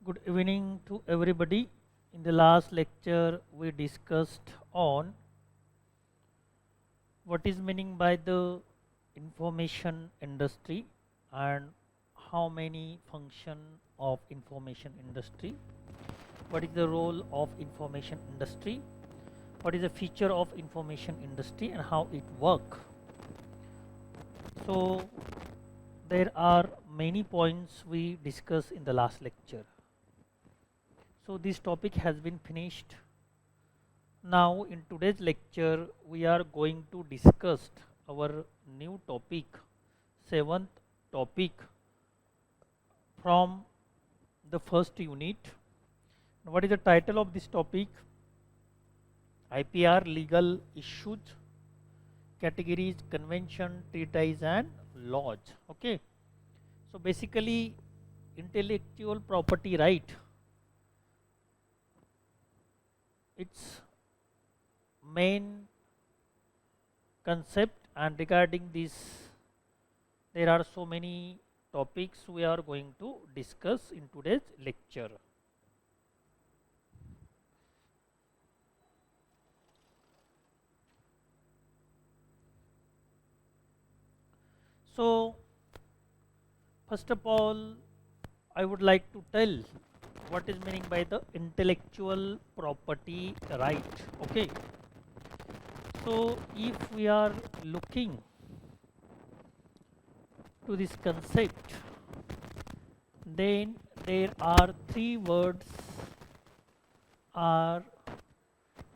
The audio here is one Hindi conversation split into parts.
Good evening to everybody. In the last lecture, we discussed on what is meaning by the information industry and how many function of information industry, what is the role of information industry, what is the feature of information industry and how it work. So there are many points we discussed in the last lecture. So this topic has been finished. Now in today's lecture we are going to discuss our new topic, seventh topic from the first unit. What is the title of this topic? IPR, legal issues, categories, convention, treatise and laws. Okay. So basically intellectual property right, its main concept, and regarding this there are so many topics we are going to discuss in today's lecture. So first of all I would like to tell what is meaning by the intellectual property right. Okay. So if we are looking to this concept, then there are three words are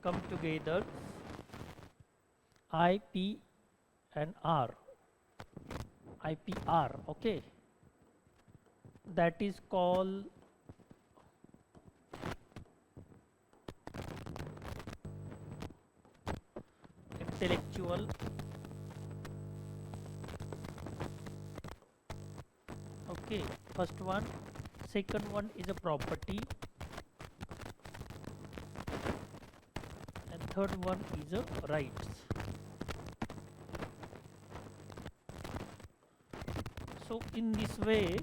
come together, IP and R. IPR, okay, that is called intellectual okay, first one. Second one is a property and third one is a rights. So in this way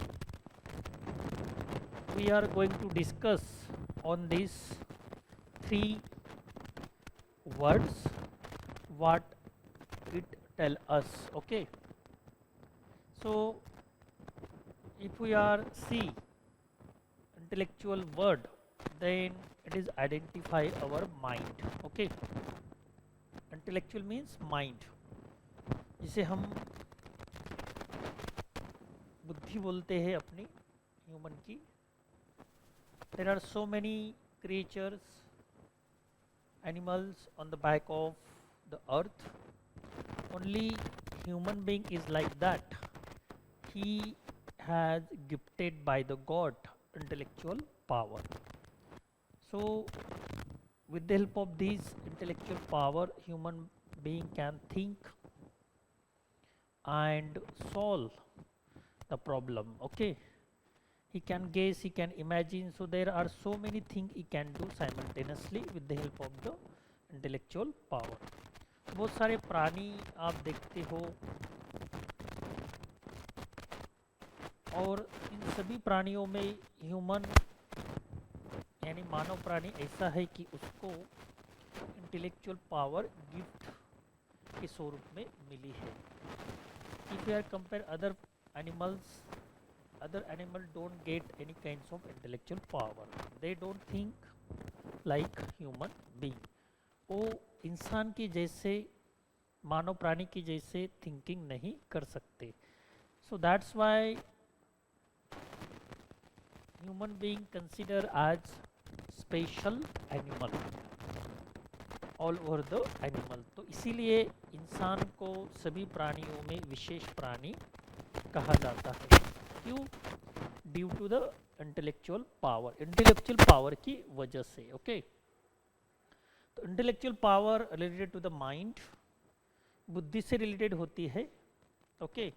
we are going to discuss on these three words what it tell us. Okay. So if we are see intellectual word, then it is identify our mind. Okay. Intellectual means mind, जिसे हम बुद्धि बोलते हैं अपनी ह्यूमन की. There are so many creatures, animals on the back of the earth. Only human being is like that. He has gifted by the God intellectual power. So with the help of this intellectual power, human being can think and solve the problem. Okay. He can guess, he can imagine. So there are so many things he can do simultaneously with the help of the intellectual power. बहुत सारे प्राणी आप देखते हो और इन सभी प्राणियों में ह्यूमन यानी मानव प्राणी ऐसा है कि उसको इंटेलेक्चुअल पावर गिफ्ट के स्वरूप में मिली है. If you are compare other animals, other animal don't get any kinds of intellectual power. They don't think like human being. वो इंसान की जैसे मानव प्राणी की जैसे थिंकिंग नहीं कर सकते. So that's why human being consider as special animal all over the animal. तो इसीलिए इंसान को सभी प्राणियों में विशेष प्राणी कहा जाता है. क्यों? Due to the intellectual power, intellectual power की वजह से. ओके. तो intellectual power related to the mind, बुद्धि से रिलेटेड होती है. ओके.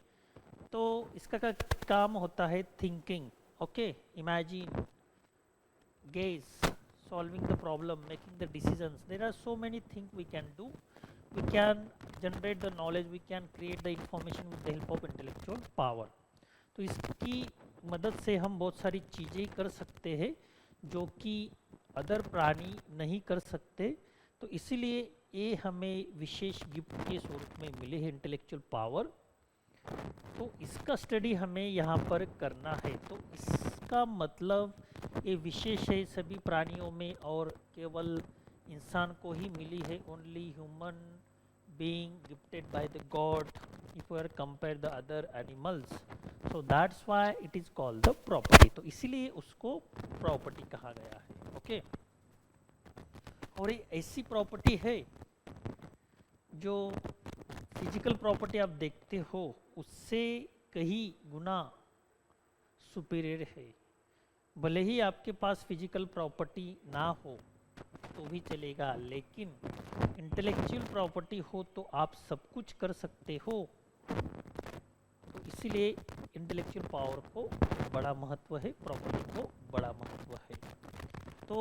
तो इसका का काम होता है thinking. Okay. Imagine, guess, solving the problem, making the decisions. There are so many things we can do. We can generate the knowledge, we can create the information with the help of intellectual power. तो इसकी मदद से हम बहुत सारी चीज़ें कर सकते हैं जो कि अदर प्राणी नहीं कर सकते। तो इसीलिए ये हमें विशेष गिफ्ट के स्वरूप में मिले हैं, इंटेलेक्चुअल पावर। तो इसका स्टडी हमें यहाँ पर करना है। तो इसका मतलब ये विशेष है सभी प्राणियों में और केवल इंसान को ही मिली है। Only human being gifted by the god if we are compare the other animals, so that's why it is called the property. तो इसीलिए उसको प्रॉपर्टी कहा गया है। ओके, और ये ऐसी प्रॉपर्टी है जो फिजिकल प्रॉपर्टी आप देखते हो उससे कई गुना सुपीरियर है। भले ही आपके पास फिजिकल प्रॉपर्टी ना हो तो भी चलेगा, लेकिन इंटेलेक्चुअल प्रॉपर्टी हो तो आप सब कुछ कर सकते हो। तो इसीलिए इंटेलेक्चुअल पावर को बड़ा महत्व है, प्रॉपर्टी को बड़ा महत्व है। तो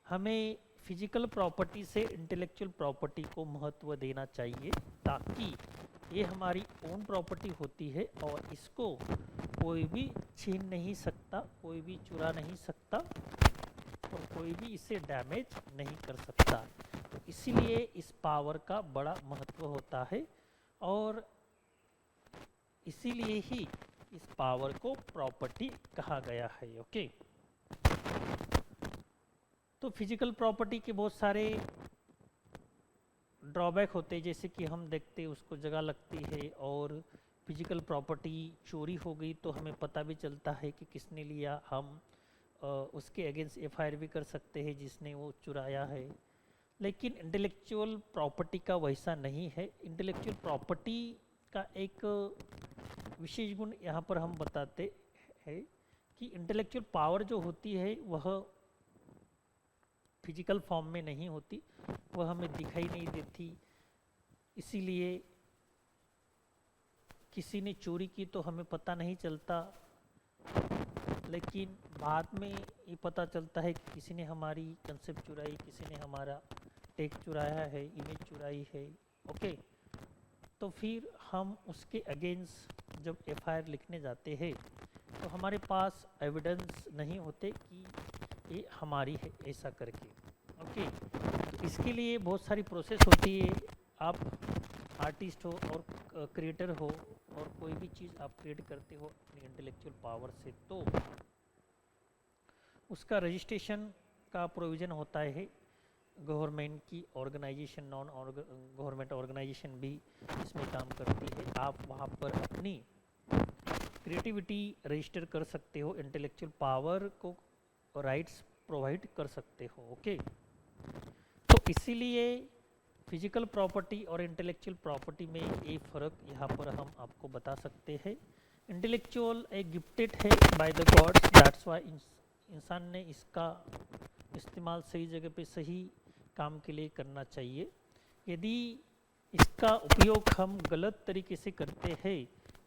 हमें फिजिकल प्रॉपर्टी से इंटेलेक्चुअल प्रॉपर्टी को महत्व देना चाहिए, ताकि ये हमारी ओन प्रॉपर्टी होती है और इसको कोई भी छीन नहीं सकता, कोई भी चुरा नहीं सकता और कोई भी इसे डैमेज नहीं कर सकता। तो इसीलिए इस पावर का बड़ा महत्व होता है और इसीलिए ही इस पावर को प्रॉपर्टी कहा गया है। ओके, तो फिजिकल प्रॉपर्टी के बहुत सारे ड्रॉबैक होते हैं, जैसे कि हम देखते हैं उसको जगह लगती है और फिजिकल प्रॉपर्टी चोरी हो गई तो हमें पता भी चलता है कि किसने लिया। हम उसके अगेंस्ट एफआईआर भी कर सकते हैं जिसने वो चुराया है। लेकिन इंटेलेक्चुअल प्रॉपर्टी का वैसा नहीं है। इंटेलेक्चुअल प्रॉपर्टी का एक विशेष गुण यहाँ पर हम बताते हैं कि इंटेलेक्चुअल पावर जो होती है वह फिजिकल फॉर्म में नहीं होती, वह हमें दिखाई नहीं देती। इसीलिए किसी ने चोरी की तो हमें पता नहीं चलता, लेकिन बाद में ये पता चलता है कि किसी ने हमारी कंसेप्ट चुराई, किसी ने हमारा टेक चुराया है, इमेज चुराई है। ओके, तो फिर हम उसके अगेंस्ट जब एफआईआर लिखने जाते हैं तो हमारे पास एविडेंस नहीं होते कि ये हमारी है ऐसा करके। ओके, तो इसके लिए बहुत सारी प्रोसेस होती है। आप आर्टिस्ट हो और क्रिएटर हो और कोई भी चीज़ आप क्रिएट करते हो अपनी इंटेलेक्चुअल पावर से, तो उसका रजिस्ट्रेशन का प्रोविज़न होता है। गवर्नमेंट की ऑर्गेनाइजेशन, नॉन गवर्नमेंट ऑर्गेनाइजेशन भी इसमें काम करती है। आप वहाँ पर अपनी क्रिएटिविटी रजिस्टर कर सकते हो, इंटेलेक्चुअल पावर को राइट्स प्रोवाइड कर सकते हो। ओके, तो इसीलिए फिजिकल प्रॉपर्टी और इंटेलेक्चुअल प्रॉपर्टी में ये फ़र्क यहाँ पर हम आपको बता सकते हैं। इंटेलेक्चुअल एक गिफ्टेड है by the gods, that's why इंसान ने इसका इस्तेमाल सही जगह पे सही काम के लिए करना चाहिए। यदि इसका उपयोग हम गलत तरीके से करते हैं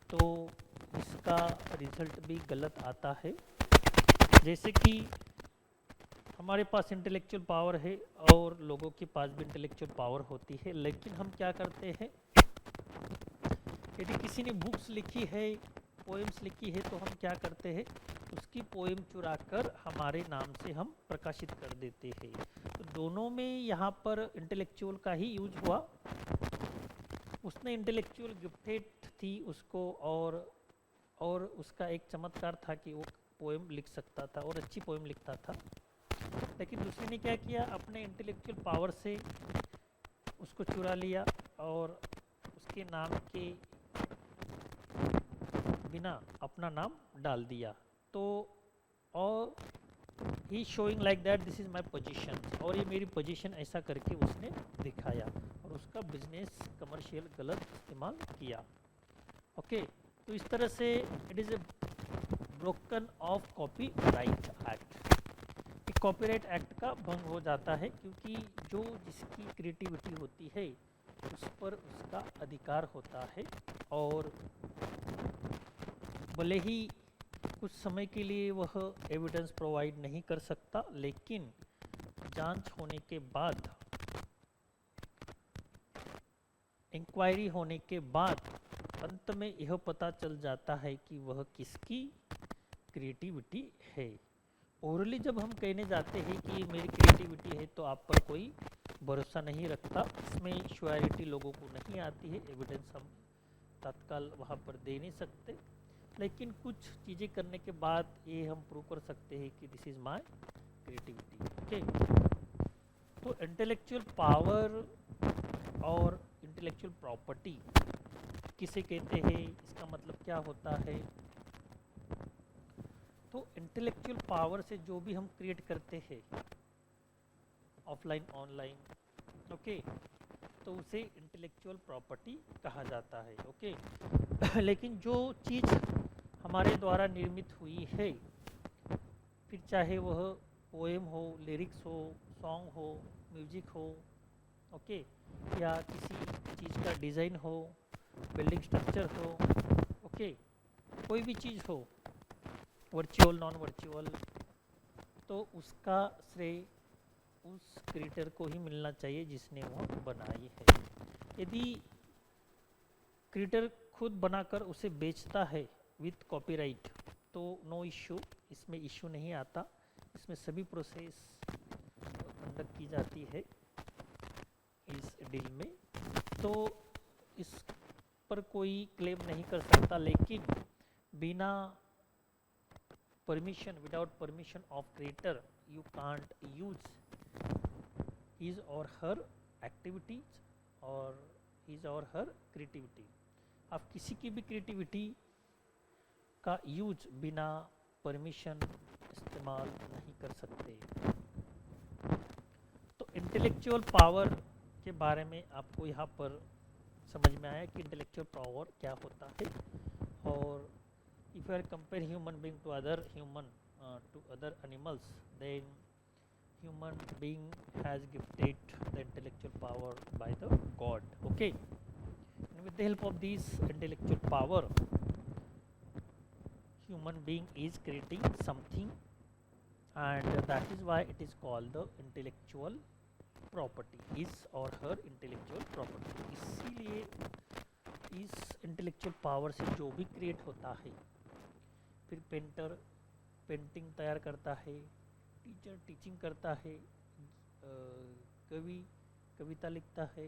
तो इसका रिजल्ट भी गलत आता है। जैसे कि हमारे पास इंटेलेक्चुअल पावर है और लोगों के पास भी इंटेलेक्चुअल पावर होती है, लेकिन हम क्या करते हैं, यदि किसी ने बुक्स लिखी है, पोएम्स लिखी है, तो हम क्या करते हैं, उसकी पोएम चुरा कर हमारे नाम से हम प्रकाशित कर देते हैं। तो दोनों में यहाँ पर इंटेलेक्चुअल का ही यूज हुआ। उसने इंटेलेक्चुअल गिफ्टेड थी उसको, और उसका एक चमत्कार था कि वो पोएम लिख सकता था और अच्छी पोएम लिखता था। लेकिन दूसरे ने क्या किया, अपने इंटेलेक्चुअल पावर से उसको चुरा लिया और उसके नाम के बिना अपना नाम डाल दिया। तो और he showing like that this is my position, और ये मेरी पोजीशन ऐसा करके उसने दिखाया और उसका बिजनेस कमर्शियल गलत इस्तेमाल किया। ओके, तो इस तरह से it is a broken of copyright act. Copyright act का भंग हो जाता है, क्योंकि जो जिसकी क्रिएटिविटी होती है उस पर उसका अधिकार होता है, और भले ही कुछ समय के लिए वह एविडेंस प्रोवाइड नहीं कर सकता, लेकिन जांच होने के बाद, इंक्वायरी होने के बाद अंत में यह पता चल जाता है कि वह किसकी क्रिएटिविटी है। ओरली जब हम कहने जाते हैं कि मेरी क्रिएटिविटी है तो आप पर कोई भरोसा नहीं रखता, इसमें श्योरिटी लोगों को नहीं आती है, एविडेंस हम तत्काल वहाँ पर दे नहीं सकते, लेकिन कुछ चीज़ें करने के बाद ये हम प्रूव कर सकते हैं कि this is my creativity. Okay, तो इंटेलेक्चुअल पावर और इंटेलेक्चुअल प्रॉपर्टी किसे कहते हैं, इसका मतलब क्या होता है? तो इंटेलेक्चुअल पावर से जो भी हम क्रिएट करते हैं ऑफलाइन ऑनलाइन, ओके, तो उसे इंटेलेक्चुअल प्रॉपर्टी कहा जाता है। ओके लेकिन जो चीज़ हमारे द्वारा निर्मित हुई है, फिर चाहे वह पोएम हो, लिरिक्स हो, सॉन्ग हो, म्यूजिक हो, ओके, या किसी चीज़ का डिज़ाइन हो, बिल्डिंग स्ट्रक्चर हो, ओके, कोई भी चीज़ हो, वर्चुअल नॉन वर्चुअल, तो उसका श्रेय उस क्रिएटर को ही मिलना चाहिए जिसने वो बनाई है। यदि क्रिएटर खुद बनाकर उसे बेचता है विथ कॉपीराइट तो नो इश्यू, इसमें इश्यू नहीं आता, इसमें सभी प्रोसेस कंडक्ट की जाती है इस डील में, तो इस पर कोई क्लेम नहीं कर सकता। लेकिन बिना permission, without permission of creator, you can't use his or her activities और his or her creativity। आप किसी की भी क्रिएटिविटी का यूज बिना परमिशन इस्तेमाल नहीं कर सकते। तो इंटेलेक्चुअल पावर के बारे में आपको यहाँ पर समझ में आया कि इंटेलेक्चुअल पावर क्या होता है। और if you are compare human being to other human to other animals, then human being has gifted the intellectual power by the God, okay, and with the help of this intellectual power human being is creating something, and that is why it is called the intellectual property, his or her intellectual property। इसीलिए इस intellectual power से जो भी create होता है, फिर पेंटर पेंटिंग तैयार करता है, टीचर टीचिंग करता है, कवि कविता लिखता है,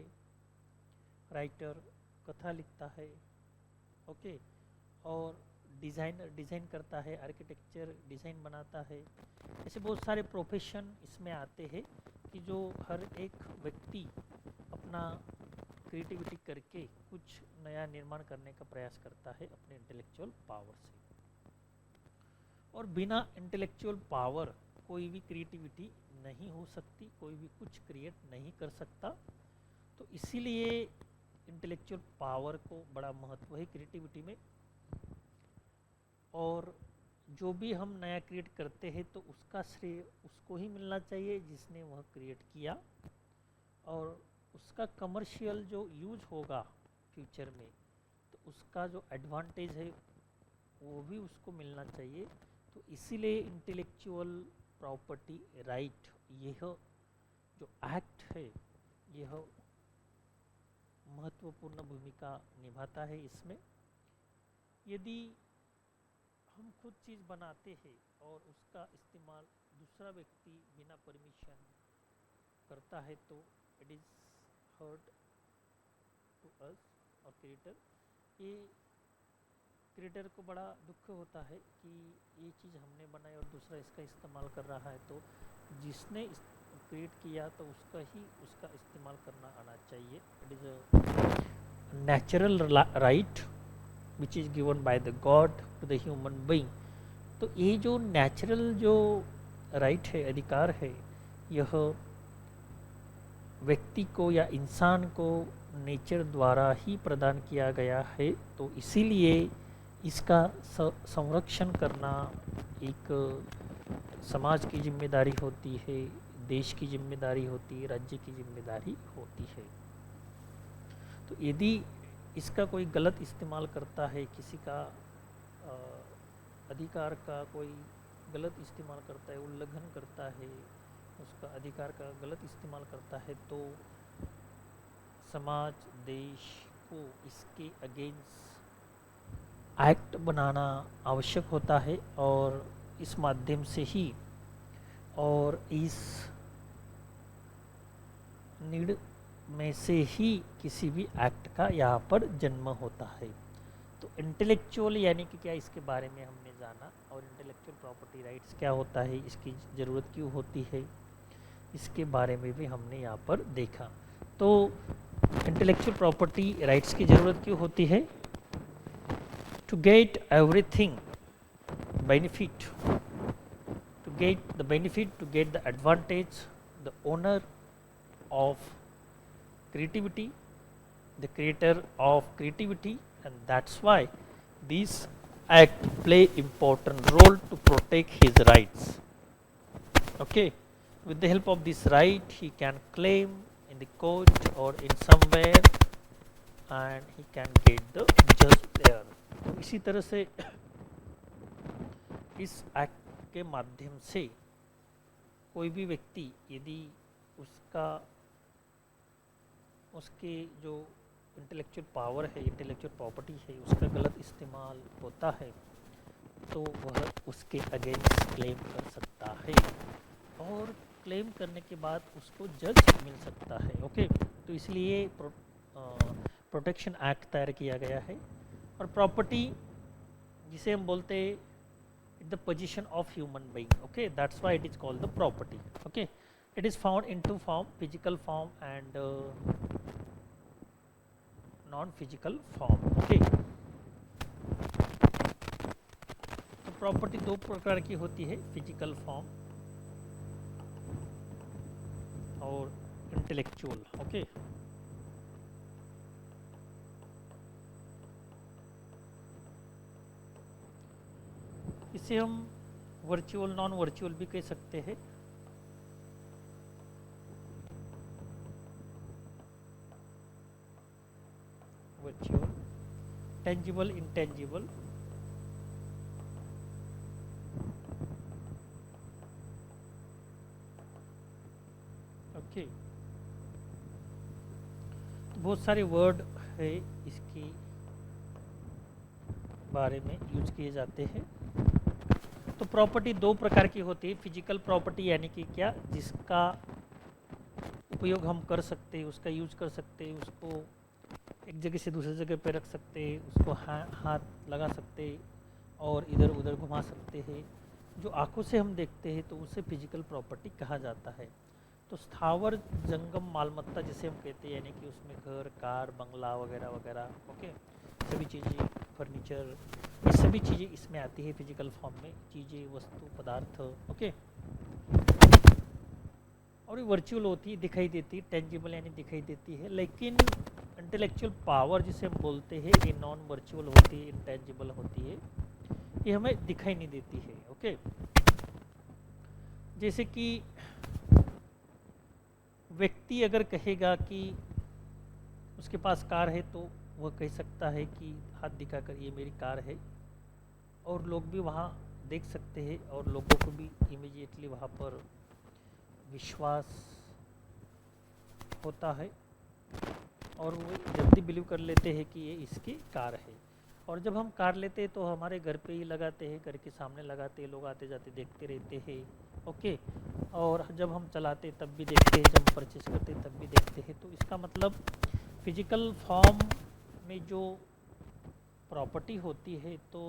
राइटर कथा लिखता है, ओके, और डिज़ाइनर डिज़ाइन करता है, आर्किटेक्चर डिज़ाइन बनाता है। ऐसे बहुत सारे प्रोफेशन इसमें आते हैं कि जो हर एक व्यक्ति अपना क्रिएटिविटी करके कुछ नया निर्माण करने का प्रयास करता है अपने इंटेलेक्चुअल पावर से। और बिना इंटेलेक्चुअल पावर कोई भी क्रिएटिविटी नहीं हो सकती, कोई भी कुछ क्रिएट नहीं कर सकता। तो इसीलिए इंटेलेक्चुअल पावर को बड़ा महत्व है क्रिएटिविटी में। और जो भी हम नया क्रिएट करते हैं तो उसका श्रेय उसको ही मिलना चाहिए जिसने वह क्रिएट किया, और उसका कमर्शियल जो यूज होगा फ्यूचर में तो उसका जो एडवांटेज है वो भी उसको मिलना चाहिए। तो इसीलिए इंटेलेक्चुअल प्रॉपर्टी राइट, यह जो एक्ट है यह महत्वपूर्ण भूमिका निभाता है इसमें। यदि हम खुद चीज़ बनाते हैं और उसका इस्तेमाल दूसरा व्यक्ति बिना परमिशन करता है तो it is hurt to us और क्रिएटर। ये क्रिएटर को बड़ा दुख होता है कि ये चीज़ हमने बनाई और दूसरा इसका इस्तेमाल कर रहा है, तो जिसने क्रिएट किया तो उसका ही उसका इस्तेमाल करना आना चाहिए। It is a natural right which is given by the god to the human being. तो ये जो नेचुरल जो राइट है, अधिकार है, यह व्यक्ति को या इंसान को नेचर द्वारा ही प्रदान किया गया है। तो इसीलिए इसका संरक्षण करना एक समाज की जिम्मेदारी होती है, देश की जिम्मेदारी होती है, राज्य की जिम्मेदारी होती है। तो यदि इसका कोई गलत इस्तेमाल करता है, किसी का अधिकार का कोई गलत इस्तेमाल करता है, उल्लंघन करता है, उसका अधिकार का गलत इस्तेमाल करता है, तो समाज देश को इसके अगेंस्ट एक्ट बनाना आवश्यक होता है और इस माध्यम से ही और इस नीड में से ही किसी भी एक्ट का यहाँ पर जन्म होता है। तो इंटेलेक्चुअल यानी कि क्या, इसके बारे में हमने जाना और इंटेलेक्चुअल प्रॉपर्टी राइट्स क्या होता है, इसकी ज़रूरत क्यों होती है, इसके बारे में भी हमने यहाँ पर देखा। तो इंटेलेक्चुअल प्रॉपर्टी राइट्स की ज़रूरत क्यों होती है? To get everything benefit, to get the benefit, to get the advantage, the owner of creativity, the creator of creativity, and that's why these act play important role to protect his rights. Okay, with the help of this right he can claim in the court or in somewhere and he can get the just there. तो इसी तरह से इस एक्ट के माध्यम से कोई भी व्यक्ति यदि उसके जो इंटेलेक्चुअल पावर है, इंटेलेक्चुअल प्रॉपर्टी है, उसका गलत इस्तेमाल होता है तो वह उसके अगेंस्ट क्लेम कर सकता है और क्लेम करने के बाद उसको जज मिल सकता है। ओके, तो इसलिए प्रोटेक्शन एक्ट तैयार किया गया है। और प्रॉपर्टी जिसे हम बोलते हैं the position of human being, okay, that's why it is called the property. Okay, it is found in two form, physical form and non physical form. Okay, तो प्रॉपर्टी दो प्रकार की होती है, फिजिकल फॉर्म और इंटेलेक्चुअल। ओके, इसे हम वर्चुअल नॉन वर्चुअल भी कह सकते हैं। Virtual, tangible, intangible. ओके, तो बहुत सारे वर्ड है इसके बारे में यूज किए जाते हैं। तो प्रॉपर्टी दो प्रकार की होती है, फिजिकल प्रॉपर्टी यानी कि क्या, जिसका उपयोग हम कर सकते हैं, उसका यूज कर सकते हैं, उसको एक जगह से दूसरी जगह पे रख सकते हैं, उसको हाथ लगा सकते हैं और इधर उधर घुमा सकते हैं। जो आंखों से हम देखते हैं तो उसे फिजिकल प्रॉपर्टी कहा जाता है। तो स्थावर जंगम मालमत्ता जिसे हम कहते हैं, यानी कि उसमें घर, कार, बंगला वगैरह वगैरह, ओके, सभी चीज़ें, फर्नीचर, ये सभी चीज़ें इसमें आती है फिजिकल फॉर्म में, चीज़ें, वस्तु, पदार्थ। ओके, और ये वर्चुअल होती है, दिखाई देती है, टेंजिबल यानी दिखाई देती है। लेकिन इंटेलेक्चुअल पावर जिसे हम बोलते हैं ये नॉन वर्चुअल होती है, इंटेंजिबल होती है, ये हमें दिखाई नहीं देती है। ओके, जैसे कि व्यक्ति अगर कहेगा कि उसके पास कार है तो वह कह सकता है कि हाथ दिखाकर ये मेरी कार है, और लोग भी वहाँ देख सकते हैं और लोगों को भी इमीडिएटली वहाँ पर विश्वास होता है और वो जल्दी बिलीव कर लेते हैं कि ये इसकी कार है। और जब हम कार लेते हैं तो हमारे घर पे ही लगाते हैं, घर के सामने लगाते हैं, लोग आते जाते देखते रहते हैं। ओके, और जब हम चलाते तब भी देखते हैं, जब हम परचेस करते तब भी देखते हैं। तो इसका मतलब फिजिकल फॉर्म में जो प्रॉपर्टी होती है तो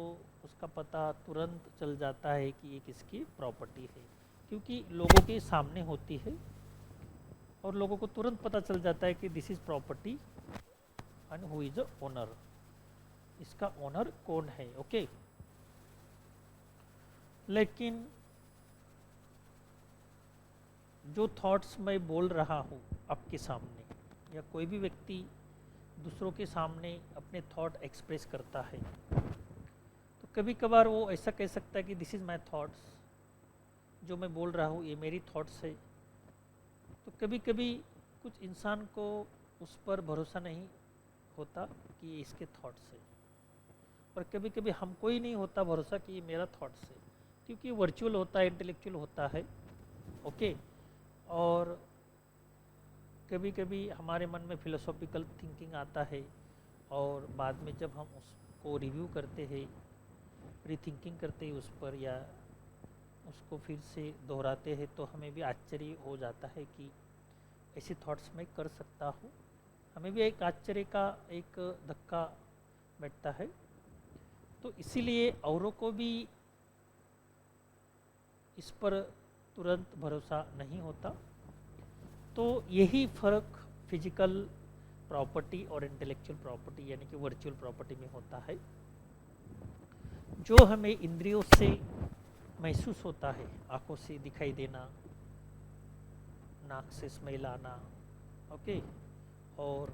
उसका पता तुरंत चल जाता है कि ये किसकी प्रॉपर्टी है, क्योंकि लोगों के सामने होती है और लोगों को तुरंत पता चल जाता है कि this is property and who is the owner, इसका ओनर कौन है। ओके, लेकिन जो थॉट्स मैं बोल रहा हूँ आपके सामने, या कोई भी व्यक्ति दूसरों के सामने अपने थॉट एक्सप्रेस करता है, तो कभी कभार वो ऐसा कह सकता है कि दिस इज़ माई थॉट्स, जो मैं बोल रहा हूँ ये मेरी थॉट्स है। तो कभी कभी कुछ इंसान को उस पर भरोसा नहीं होता कि ये इसके थॉट्स है, और कभी कभी हमको ही नहीं होता भरोसा कि ये मेरा थॉट्स है, क्योंकि वर्चुअल होता है, इंटेलेक्चुअल होता है। ओके, और कभी कभी हमारे मन में फिलोसॉफिकल थिंकिंग आता है और बाद में जब हम उस को रिव्यू करते हैं, रीथिंकिंग करते हैं उस पर, या उसको फिर से दोहराते हैं, तो हमें भी आश्चर्य हो जाता है कि ऐसे थॉट्स मैं कर सकता हूँ। हमें भी एक आश्चर्य का एक धक्का बैठता है। तो इसीलिए औरों को भी इस पर तुरंत भरोसा नहीं होता। तो यही फ़र्क फिजिकल प्रॉपर्टी और इंटेलेक्चुअल प्रॉपर्टी यानी कि वर्चुअल प्रॉपर्टी में होता है। जो हमें इंद्रियों से महसूस होता है, आंखों से दिखाई देना, नाक से स्मेल आना, ओके, और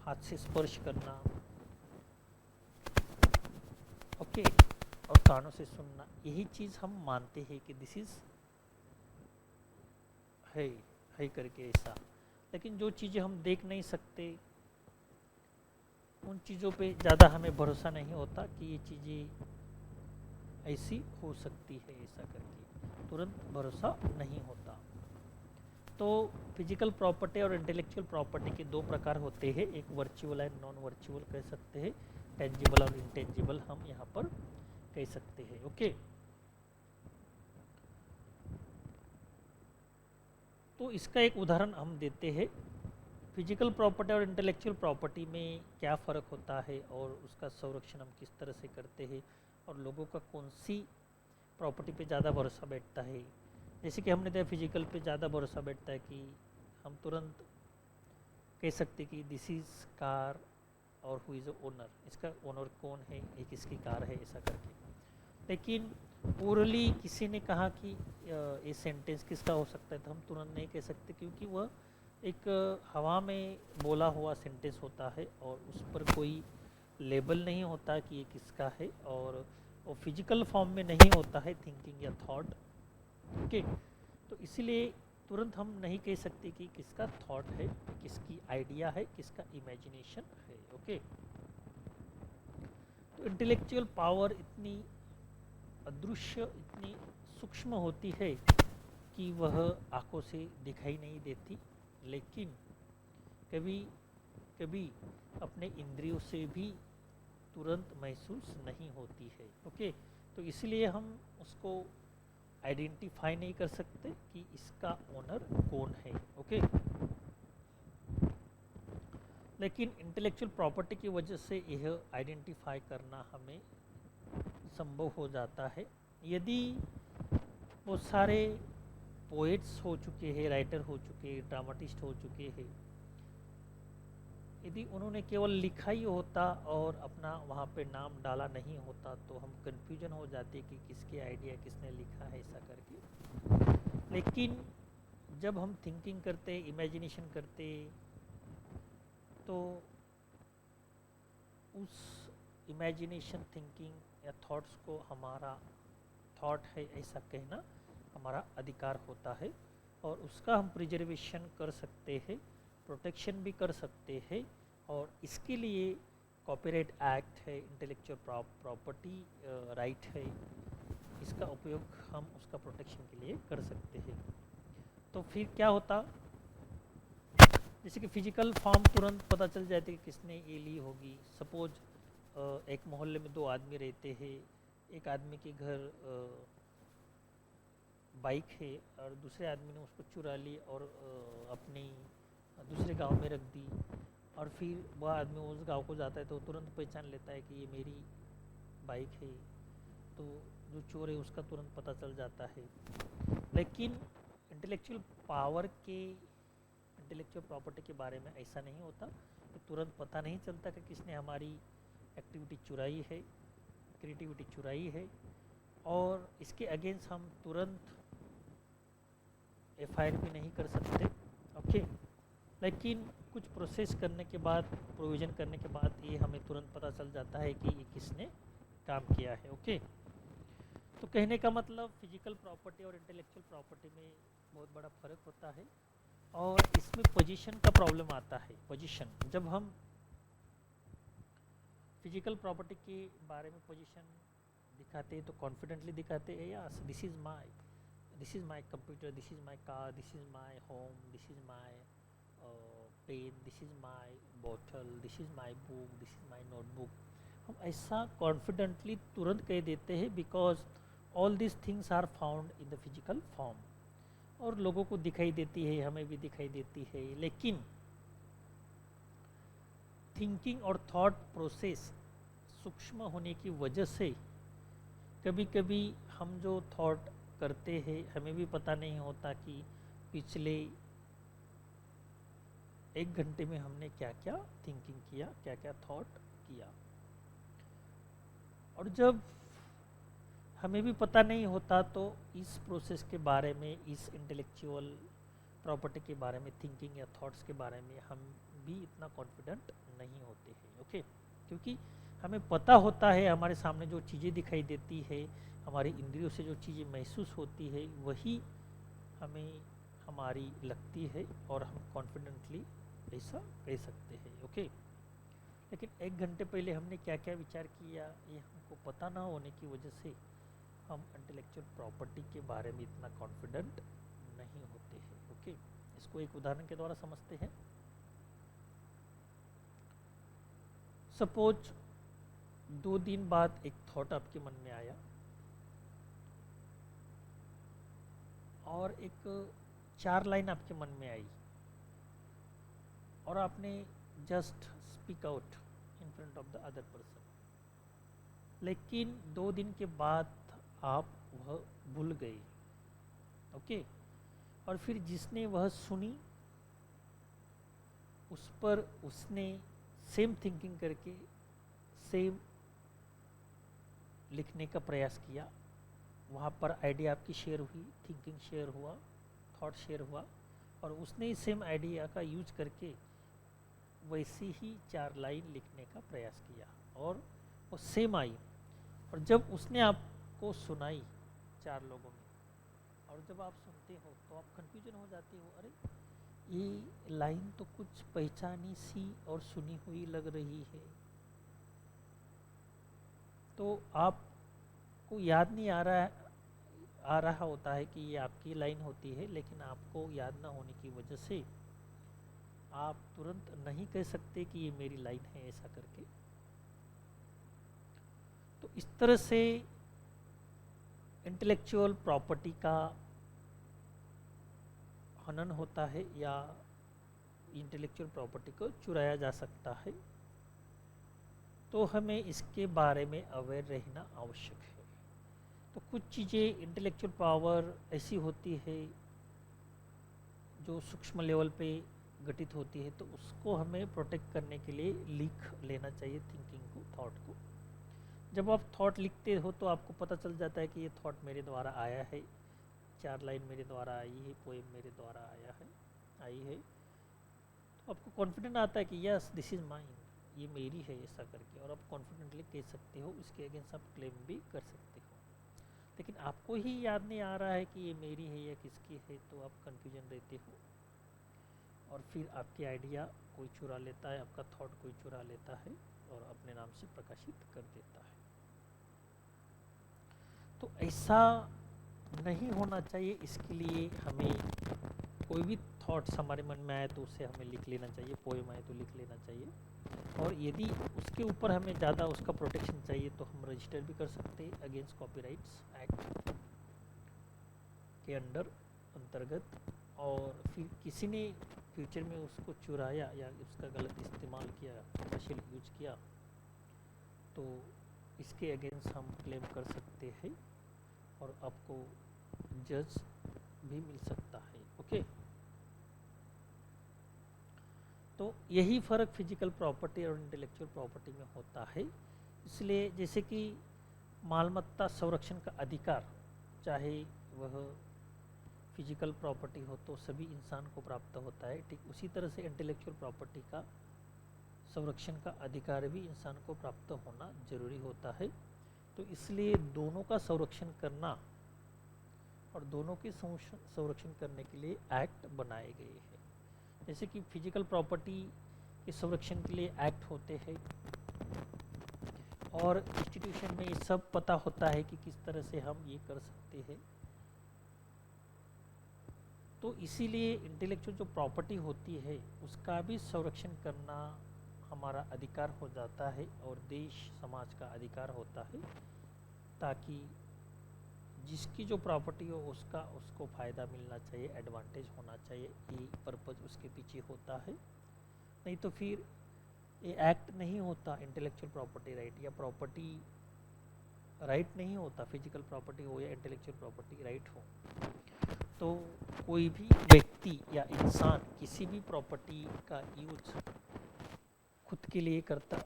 हाथ से स्पर्श करना, ओके, और कानों से सुनना, यही चीज़ हम मानते हैं कि दिस इज है करके ऐसा। लेकिन जो चीज़ें हम देख नहीं सकते, उन चीज़ों पे ज़्यादा हमें भरोसा नहीं होता कि ये चीज़ें ऐसी हो सकती है, ऐसा करके तुरंत भरोसा नहीं होता। तो फिजिकल प्रॉपर्टी और इंटेलेक्चुअल प्रॉपर्टी के दो प्रकार होते हैं, एक वर्चुअल एंड नॉन वर्चुअल कह सकते हैं, टेंजिबल और इंटेंजिबल हम यहाँ पर कह सकते हैं, ओके। तो इसका एक उदाहरण हम देते हैं। फिजिकल प्रॉपर्टी और इंटेलेक्चुअल प्रॉपर्टी में क्या फ़र्क होता है और उसका संरक्षण हम किस तरह से करते हैं, और लोगों का कौन सी प्रॉपर्टी पे ज़्यादा भरोसा बैठता है। जैसे कि हमने देखा फिजिकल पे ज़्यादा भरोसा बैठता है कि हम तुरंत कह सकते कि दिस इज़ कार और हु इज़ ओनर, इसका ओनर कौन है, ये किसकी कार है, ऐसा करके। लेकिन ओरली किसी ने कहा कि ये सेंटेंस किसका हो सकता है, तो हम तुरंत नहीं कह सकते, क्योंकि वह एक हवा में बोला हुआ सेंटेंस होता है और उस पर कोई लेबल नहीं होता कि ये किसका है, और वो फिजिकल फॉर्म में नहीं होता है, थिंकिंग या थॉट, ओके। तो इसीलिए तुरंत हम नहीं कह सकते कि किसका थॉट है, किसकी आइडिया है, किसका इमेजिनेशन है, ओके। तो इंटेलेक्चुअल पावर इतनी अदृश्य, इतनी सूक्ष्म होती है कि वह आंखों से दिखाई नहीं देती, लेकिन कभी कभी अपने इंद्रियों से भी तुरंत महसूस नहीं होती है, ओके। तो इसलिए हम उसको आइडेंटिफाई नहीं कर सकते कि इसका ओनर कौन है, ओके। लेकिन इंटेलेक्चुअल प्रॉपर्टी की वजह से यह आइडेंटिफाई करना हमें संभव हो जाता है। यदि वो सारे पोएट्स हो चुके हैं, राइटर हो चुके हैं, ड्रामाटिस्ट हो चुके हैं, यदि उन्होंने केवल लिखा ही होता और अपना वहाँ पे नाम डाला नहीं होता, तो हम कंफ्यूजन हो जाते कि किसके आइडिया, किसने लिखा है, ऐसा करके। लेकिन जब हम थिंकिंग करते, इमेजिनेशन करते, तो उस इमेजिनेशन, थिंकिंग या थॉट्स को हमारा थॉट है ऐसा कहना हमारा अधिकार होता है, और उसका हम प्रिजर्वेशन कर सकते हैं, प्रोटेक्शन भी कर सकते हैं, और इसके लिए कॉपीराइट एक्ट है, इंटेलेक्चुअल प्रॉपर्टी राइट है, इसका उपयोग हम उसका प्रोटेक्शन के लिए कर सकते हैं। तो फिर क्या होता, जैसे कि फिजिकल फॉर्म तुरंत पता चल जाती है कि किसने ये ली होगी। सपोज एक मोहल्ले में दो आदमी रहते हैं, एक आदमी के घर बाइक है और दूसरे आदमी ने उसको चुरा ली और अपनी दूसरे गांव में रख दी, और फिर वह आदमी उस गांव को जाता है तो तुरंत पहचान लेता है कि ये मेरी बाइक है, तो जो चोर है उसका तुरंत पता चल जाता है। लेकिन इंटेलेक्चुअल पावर के, इंटेलेक्चुअल प्रॉपर्टी के बारे में ऐसा नहीं होता कि तुरंत पता नहीं चलता कि किसने हमारी एक्टिविटी चुराई है, क्रिएटिविटी चुराई है, और इसके अगेंस्ट हम तुरंत एफआईआर भी नहीं कर सकते, ओके। लेकिन कुछ प्रोसेस करने के बाद, प्रोविज़न करने के बाद ये हमें तुरंत पता चल जाता है कि ये किसने काम किया है, ओके। तो कहने का मतलब फिजिकल प्रॉपर्टी और इंटेलेक्चुअल प्रॉपर्टी में बहुत बड़ा फ़र्क होता है, और इसमें पोजीशन का प्रॉब्लम आता है। पोजीशन, जब हम फिजिकल प्रॉपर्टी के बारे में पोजीशन दिखाते हैं तो कॉन्फिडेंटली दिखाते हैं, या this is my computer, this is my car, this is my home, this is my pen, this is my bottle, this is my book, this is my notebook. हम ऐसा कॉन्फिडेंटली तुरंत कह देते हैं because all this things are found in the physical form, और लोगों को दिखाई देती है, हमें भी दिखाई देती है। लेकिन थिंकिंग और थॉट प्रोसेस सूक्ष्म होने की वजह से कभी कभी हम जो थॉट करते हैं हमें भी पता नहीं होता कि पिछले 1 घंटे में हमने क्या क्या थिंकिंग किया, क्या क्या थॉट किया। और जब हमें भी पता नहीं होता तो इस प्रोसेस के बारे में, इस इंटेलेक्चुअल प्रॉपर्टी के बारे में, थिंकिंग या थॉट्स के बारे में हम भी इतना कॉन्फिडेंट नहीं होते हैं। ओके, क्योंकि हमें पता होता है हमारे सामने जो चीज़ें दिखाई देती है, हमारी इंद्रियों से जो चीज़ें महसूस होती है वही हमें हमारी लगती है और हम कॉन्फिडेंटली ऐसा कह सकते हैं। ओके, लेकिन 1 घंटे पहले हमने क्या क्या विचार किया ये हमको पता ना होने की वजह से हम इंटेलेक्चुअल प्रॉपर्टी के बारे में इतना कॉन्फिडेंट नहीं होते हैं। ओके, इसको एक उदाहरण के द्वारा समझते हैं। सपोज 2 दिन बाद एक थॉट आपके मन में आया और एक 4 लाइन आपके मन में आई और आपने just speak out in front of the other person, लेकिन 2 दिन के बाद आप वह भूल गए। ओके, और फिर जिसने वह सुनी उस पर उसने सेम थिंकिंग करके सेम लिखने का प्रयास किया, वहाँ पर आइडिया आपकी शेयर हुई, थिंकिंग शेयर हुआ, थॉट शेयर हुआ, और उसने सेम आइडिया का यूज करके वैसी ही 4 लाइन लिखने का प्रयास किया और वो सेम आई। और जब उसने आपको सुनाई 4 लोगों में, और जब आप सुनते हो तो आप कंफ्यूजन हो जाते हो, अरे ये लाइन तो कुछ पहचानी सी और सुनी हुई लग रही है। तो आपको याद नहीं आ रहा होता है कि ये आपकी लाइन होती है, लेकिन आपको याद ना होने की वजह से आप तुरंत नहीं कह सकते कि ये मेरी लाइन है ऐसा करके। तो इस तरह से इंटेलेक्चुअल प्रॉपर्टी का हनन होता है या इंटेलेक्चुअल प्रॉपर्टी को चुराया जा सकता है। तो हमें इसके बारे में अवेयर रहना आवश्यक है। तो कुछ चीज़ें इंटेलेक्चुअल पावर ऐसी होती है जो सूक्ष्म लेवल पे घटित होती है, तो उसको हमें प्रोटेक्ट करने के लिए लिख लेना चाहिए थिंकिंग को, थॉट को। जब आप थॉट लिखते हो तो आपको पता चल जाता है कि ये थॉट मेरे द्वारा आया है, 4 लाइन मेरे द्वारा आई है, पोएम मेरे द्वारा आई है। तो आपको कॉन्फिडेंट आता है कि यस दिस इज़ माइन, ये मेरी है ऐसा करके, और आप कॉन्फिडेंटली कह सकते हो, इसके अगेंस्ट आप क्लेम भी कर सकते हो। लेकिन आपको ही याद नहीं आ रहा है कि ये मेरी है या किसकी है, तो आप कन्फ्यूजन रहते हो और फिर आपकी आइडिया कोई चुरा लेता है, आपका थॉट कोई चुरा लेता है और अपने नाम से प्रकाशित कर देता है। तो ऐसा नहीं होना चाहिए। इसके लिए हमें कोई भी थॉट्स हमारे मन में आए तो उसे हमें लिख लेना चाहिए, पोएम आए तो लिख लेना चाहिए। और यदि उसके ऊपर हमें ज़्यादा उसका प्रोटेक्शन चाहिए तो हम रजिस्टर भी कर सकते हैं अगेंस्ट कॉपीराइट्स एक्ट के अंतर्गत। और फिर किसी ने फ्यूचर में उसको चुराया या उसका गलत इस्तेमाल किया, कमर्शियल यूज किया, तो इसके अगेंस्ट हम क्लेम कर सकते हैं और आपको जज भी मिल सकता है। ओके, तो यही फ़र्क फिजिकल प्रॉपर्टी और इंटेलेक्चुअल प्रॉपर्टी में होता है। इसलिए जैसे कि मालमत्ता संरक्षण का अधिकार, चाहे वह फिजिकल प्रॉपर्टी हो तो सभी इंसान को प्राप्त होता है, ठीक उसी तरह से इंटेलेक्चुअल प्रॉपर्टी का संरक्षण का अधिकार भी इंसान को प्राप्त होना जरूरी होता है। तो इसलिए दोनों का संरक्षण करना और दोनों के संरक्षण करने के लिए एक्ट बनाए गए हैं। जैसे कि फिजिकल प्रॉपर्टी के संरक्षण के लिए एक्ट होते हैं और इंस्टीट्यूशन में ये सब पता होता है कि किस तरह से हम ये कर सकते हैं। तो इसीलिए इंटेलेक्चुअल जो प्रॉपर्टी होती है उसका भी संरक्षण करना हमारा अधिकार हो जाता है और देश समाज का अधिकार होता है, ताकि जिसकी जो प्रॉपर्टी हो उसको फ़ायदा मिलना चाहिए, एडवांटेज होना चाहिए, ये पर्पज़ उसके पीछे होता है। नहीं तो फिर ये एक्ट नहीं होता, इंटेलेक्चुअल प्रॉपर्टी राइट या प्रॉपर्टी राइट नहीं होता, फिजिकल प्रॉपर्टी हो या इंटेलेक्चुअल प्रॉपर्टी राइट हो। तो कोई भी व्यक्ति या इंसान किसी भी प्रॉपर्टी का यूज खुद के लिए करता,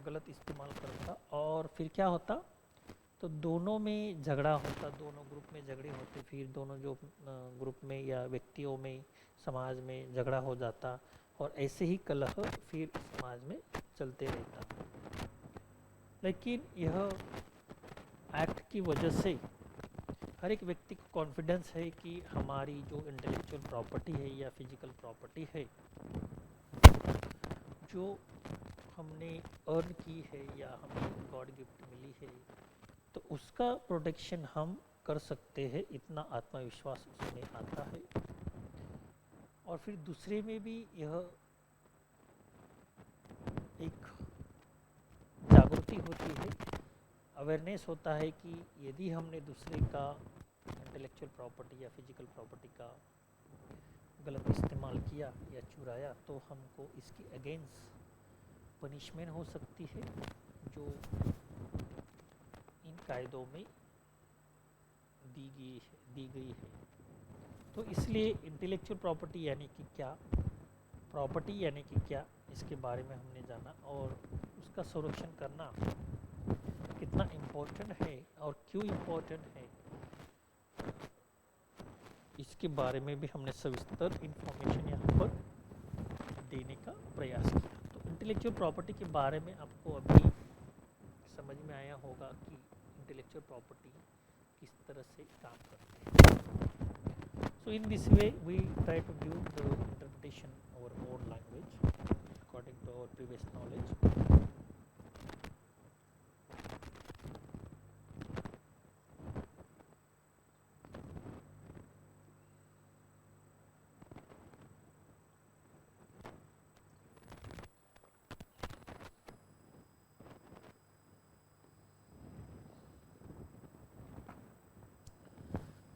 गलत इस्तेमाल करता, और फिर क्या होता, तो दोनों में झगड़ा होता, दोनों ग्रुप में झगड़े होते, फिर दोनों जो ग्रुप में या व्यक्तियों में समाज में झगड़ा हो जाता, और ऐसे ही कलह फिर समाज में चलते रहता। लेकिन यह एक्ट की वजह से हर एक व्यक्ति को कॉन्फिडेंस है कि हमारी जो इंटेलेक्चुअल प्रॉपर्टी है या फिजिकल प्रॉपर्टी है जो हमने अर्न की है या हमें गॉड गिफ्ट मिली है, तो उसका प्रोटेक्शन हम कर सकते हैं, इतना आत्मविश्वास उसमें आता है। और फिर दूसरे में भी यह एक जागृति होती है, अवेयरनेस होता है कि यदि हमने दूसरे का इंटेलेक्चुअल प्रॉपर्टी या फिजिकल प्रॉपर्टी का गलत इस्तेमाल किया या चुराया, तो हमको इसकी अगेंस्ट पनिशमेंट हो सकती है, जो इन कायदों में दी गई है। तो इसलिए इंटेलेक्चुअल प्रॉपर्टी यानी कि क्या, प्रॉपर्टी यानी कि क्या, इसके बारे में हमने जाना, और उसका संरक्षण करना कितना इम्पोर्टेंट है और क्यों इम्पोर्टेंट है, इसके बारे में भी हमने सविस्तर इन्फॉर्मेशन यहाँ पर देने का प्रयास किया। तो इंटेलेक्चुअल प्रॉपर्टी के बारे में आपको अभी समझ में आया होगा कि इंटेलेक्चुअल प्रॉपर्टी किस तरह से काम करते हैं। So in this way we try to give the interpretation our own language according to our previous knowledge.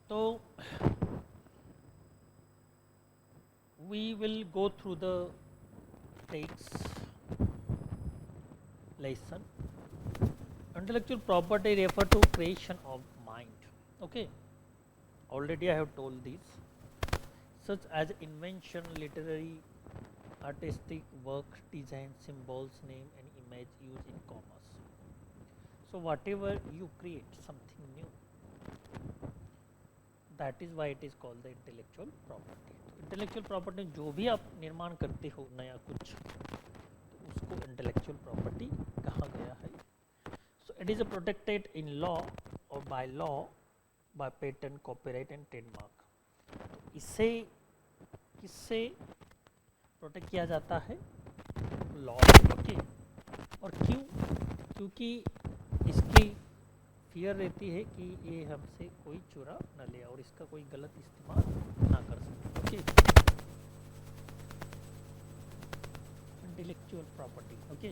So we will go through the text lesson. Intellectual property refer to creation of mind. Okay, already I have told this, such as invention, literary, artistic work, design, symbols, name and image used in commerce. So whatever you create something new, that is why it is called the intellectual property. Intellectual property जो भी आप निर्माण करते हो नया कुछ, तो उसको इंटेलेक्चुअल प्रॉपर्टी कहा गया है। So it is protected in law और by law, by patent, copyright and trademark. इससे किससे प्रोटेक्ट किया जाता है? लॉ। ओके, और क्यों? क्योंकि इसकी फियर रहती है कि ये हमसे कोई चुरा न ले और इसका कोई गलत इस्तेमाल ना कर सके। Okay, intellectual property. ओके,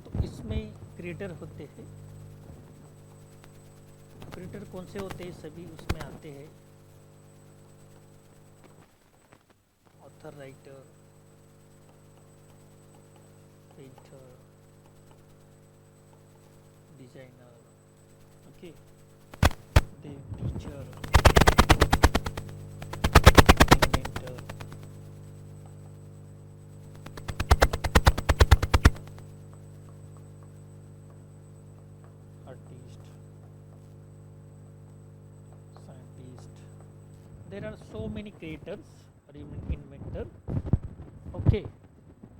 तो इसमें क्रिएटर होते हैं। क्रिएटर कौन से होते हैं? सभी उसमें आते हैं, author, writer, painter, designer, okay, the teacher, inventor, artist, scientist. There are so many creators or even inventor. Okay,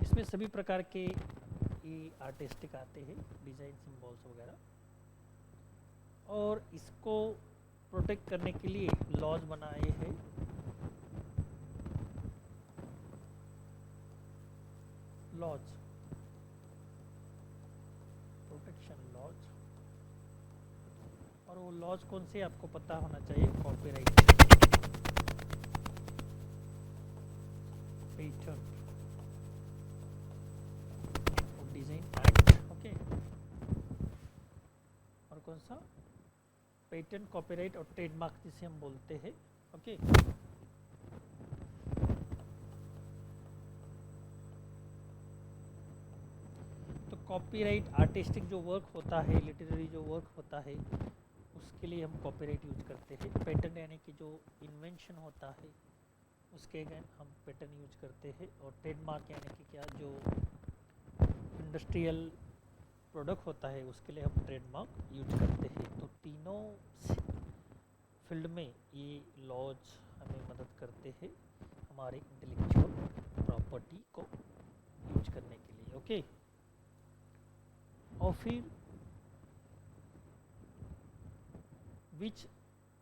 इसमें सभी प्रकार के ये आर्टिस्टिक आते हैं, डिज़ाइन, सिम्बॉल्स वगैरह, और इसको प्रोटेक्ट करने के लिए लॉज बनाए हैं। लॉज, प्रोटेक्शन लॉज, और वो लॉज कौन से आपको पता होना चाहिए? कॉपीराइट, पेटेंट और डिजाइन एक्ट, ओके। और कौन सा, पेटेंट, कॉपीराइट और ट्रेडमार्क जिसे हम बोलते हैं, ओके। तो कॉपीराइट आर्टिस्टिक जो वर्क होता है, लिटरेरी जो वर्क होता है, उसके लिए हम कॉपीराइट यूज करते हैं। पेटेंट यानी कि जो इन्वेंशन होता है उसके अगेन हम पेटेंट यूज करते हैं। और ट्रेडमार्क यानी कि क्या, जो इंडस्ट्रियल प्रोडक्ट होता है उसके लिए हम ट्रेडमार्क यूज करते हैं। तो तीनों फील्ड में ये लॉज हमें मदद करते हैं हमारे इंटेलेक्चुअल प्रॉपर्टी को यूज करने के लिए, ओके। और फिर which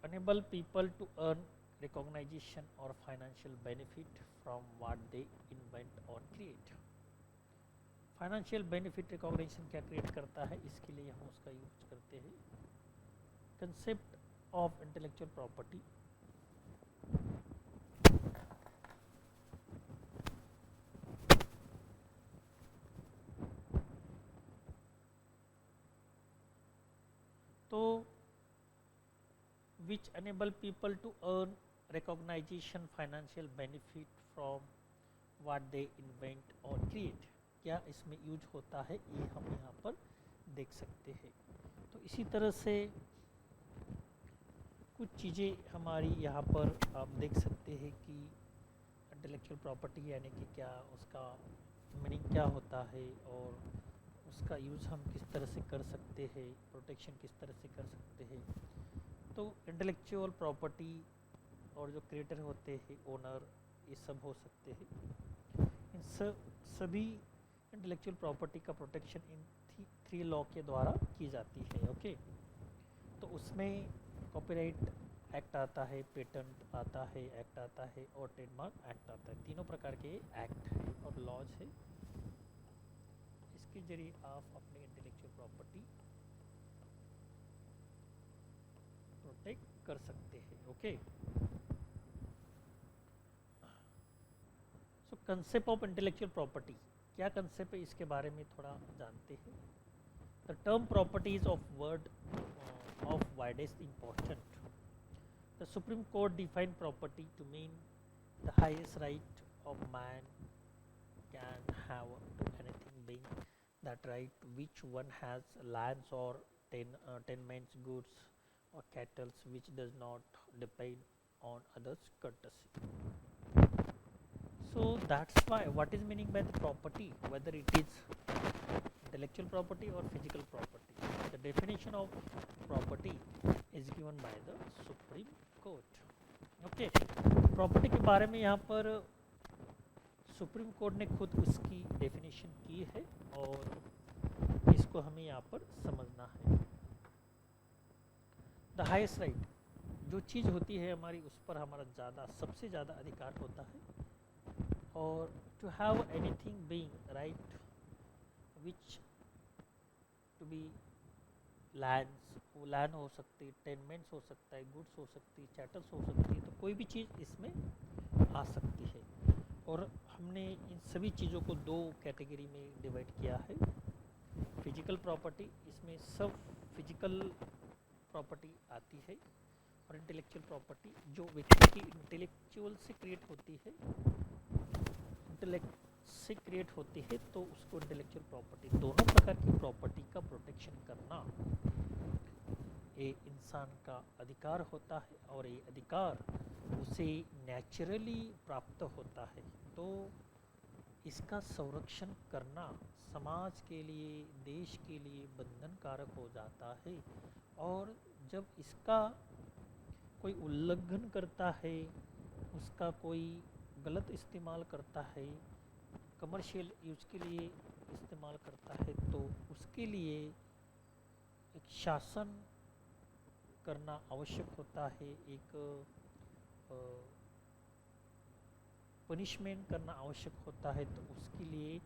enable people to earn recognition or financial benefit from what they invent or create। Financial benefit recognition क्या क्रिएट करता है, इसके लिए हम उसका यूज करते हैं। कंसेप्ट ऑफ इंटेलेक्चुअल प्रॉपर्टी, तो which enable people to earn recognition, financial benefit from what they invent or create, क्या इसमें यूज होता है, ये हम यहाँ पर देख सकते हैं। तो इसी तरह से कुछ चीज़ें हमारी यहाँ पर आप देख सकते हैं कि इंटेलेक्चुअल प्रॉपर्टी यानी कि क्या, उसका मीनिंग क्या होता है और उसका यूज़ हम किस तरह से कर सकते हैं, प्रोटेक्शन किस तरह से कर सकते हैं। तो इंटेलेक्चुअल प्रॉपर्टी और जो क्रिएटर होते हैं, ओनर, ये सब हो सकते हैं। इन सभी इंटेलेक्चुअल प्रॉपर्टी का प्रोटेक्शन इन 3 लॉ के द्वारा की जाती है, ओके। तो उसमें कॉपीराइट एक्ट आता है, पेटेंट आता है, एक्ट आता है और ट्रेडमार्क एक्ट आता है। तीनों प्रकार के एक्ट है और लॉज है, इसके जरिए आप अपनी इंटेलेक्चुअल प्रॉपर्टी प्रोटेक्ट कर सकते हैं, okay. So concept of intellectual property, क्या कंसेप्ट है इसके बारे में थोड़ा जानते हैं। The term property is of word of widest importance. The Supreme Court defined property to mean the highest right of man can have to anything, being that right which one has lands or tenements, goods or cattle, which does not depend on others' courtesy. So that's why what is meaning by the property, whether it is intellectual property or physical property. The definition of property is given by the Supreme Court. Okay, property के बारे में यहाँ पर सुप्रीम कोर्ट ने खुद उसकी डेफिनेशन की है और इसको हमें यहाँ पर समझना है। द हाईएस्ट राइट, जो चीज़ होती है हमारी, उस पर हमारा सबसे ज़्यादा अधिकार होता है। और to have anything being right which to be lands, वो लैंड हो सकती है, टेनमेंट्स हो सकता है, गुड्स हो सकती है, चैटल्स हो सकती है, तो कोई भी चीज़ इसमें आ सकती है। और हमने इन सभी चीज़ों को 2 कैटेगरी में डिवाइड किया है। फिजिकल प्रॉपर्टी, इसमें सब फिजिकल प्रॉपर्टी आती है, और इंटेलेक्चुअल प्रॉपर्टी जो व्यक्ति की इंटेलेक्चुअल से क्रिएट होती है, इंटेलेक्ट से क्रिएट होती है, तो उसको इंटेलेक्चुअल प्रॉपर्टी। दोनों प्रकार की प्रॉपर्टी का प्रोटेक्शन करना ये इंसान का अधिकार होता है, और ये अधिकार उसे नेचुरली प्राप्त होता है। तो इसका संरक्षण करना समाज के लिए, देश के लिए बंधनकारक हो जाता है। और जब इसका कोई उल्लंघन करता है, उसका कोई गलत इस्तेमाल करता है, कमर्शियल यूज के लिए इस्तेमाल करता है, तो उसके लिए एक शासन करना आवश्यक होता है, एक पनिशमेंट करना आवश्यक होता है। तो उसके लिए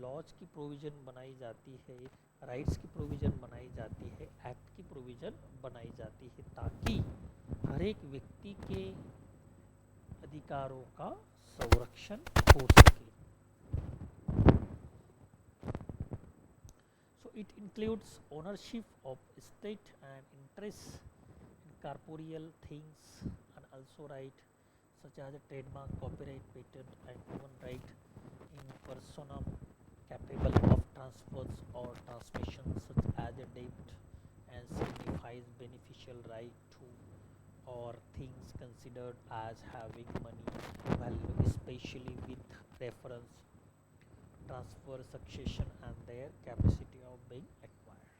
लॉज की प्रोविज़न बनाई जाती है, राइट्स की प्रोविज़न बनाई जाती है, एक्ट की प्रोविज़न बनाई जाती है, ताकि हर एक व्यक्ति के अधिकारों का संरक्षण हो सके. So it includes ownership of estate and interest in corporeal things, and also right such as a trademark, copyright, patent, and even right in persona capable of transfers or transmissions such as a debt, and signifies beneficial right to or things considered as having money value, especially with reference transfer, succession and their capacity of being acquired.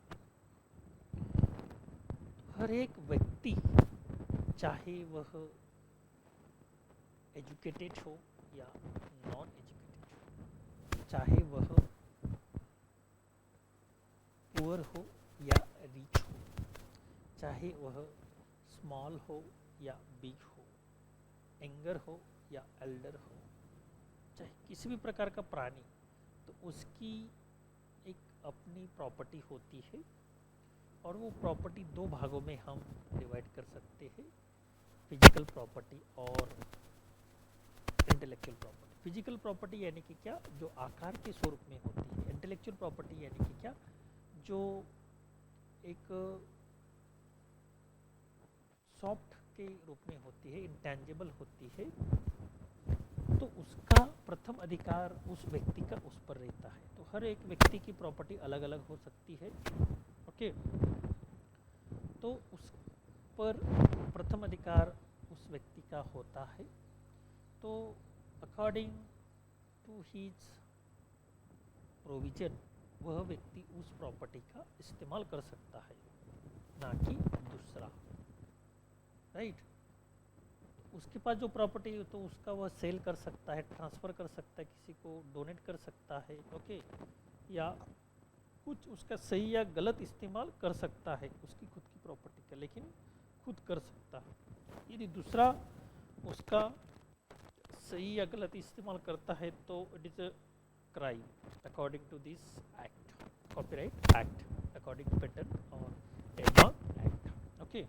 हर एक व्यक्ति चाहे वह एजुकेटेड हो या नॉन एजुकेटेड हो, चाहे वह पुअर हो या रिच हो, चाहे वह स्मॉल हो या बिग हो, यंगर हो या एल्डर हो, चाहे किसी भी प्रकार का प्राणी, तो उसकी एक अपनी प्रॉपर्टी होती है. और वो प्रॉपर्टी दो भागों में हम डिवाइड कर सकते हैं, फिजिकल प्रॉपर्टी और इंटेलेक्चुअल प्रॉपर्टी. फिजिकल प्रॉपर्टी यानी कि क्या, जो आकार के स्वरूप में होती है. इंटेलेक्चुअल प्रॉपर्टी यानी कि क्या, जो एक सॉफ्ट के रूप में होती है, इंटेंजिबल होती है, तो उसका प्रथम अधिकार उस व्यक्ति का उस पर रहता है. तो हर एक व्यक्ति की प्रॉपर्टी अलग अलग हो सकती है. ओके, तो उस पर प्रथम अधिकार उस व्यक्ति का होता है. तो अकॉर्डिंग टू हीज प्रोविजन वह व्यक्ति उस प्रॉपर्टी का इस्तेमाल कर सकता है, ना कि दूसरा. राइट, उसके पास जो प्रॉपर्टी है तो उसका वह सेल कर सकता है, ट्रांसफ़र कर सकता है, किसी को डोनेट कर सकता है. ओके, या कुछ उसका सही या गलत इस्तेमाल कर सकता है उसकी खुद की प्रॉपर्टी का, लेकिन खुद कर सकता है. यदि दूसरा उसका सही या गलत इस्तेमाल करता है तो it is a crime according to this act, copyright act, according to patent और ट्रेडमार्क एक्ट. ओके,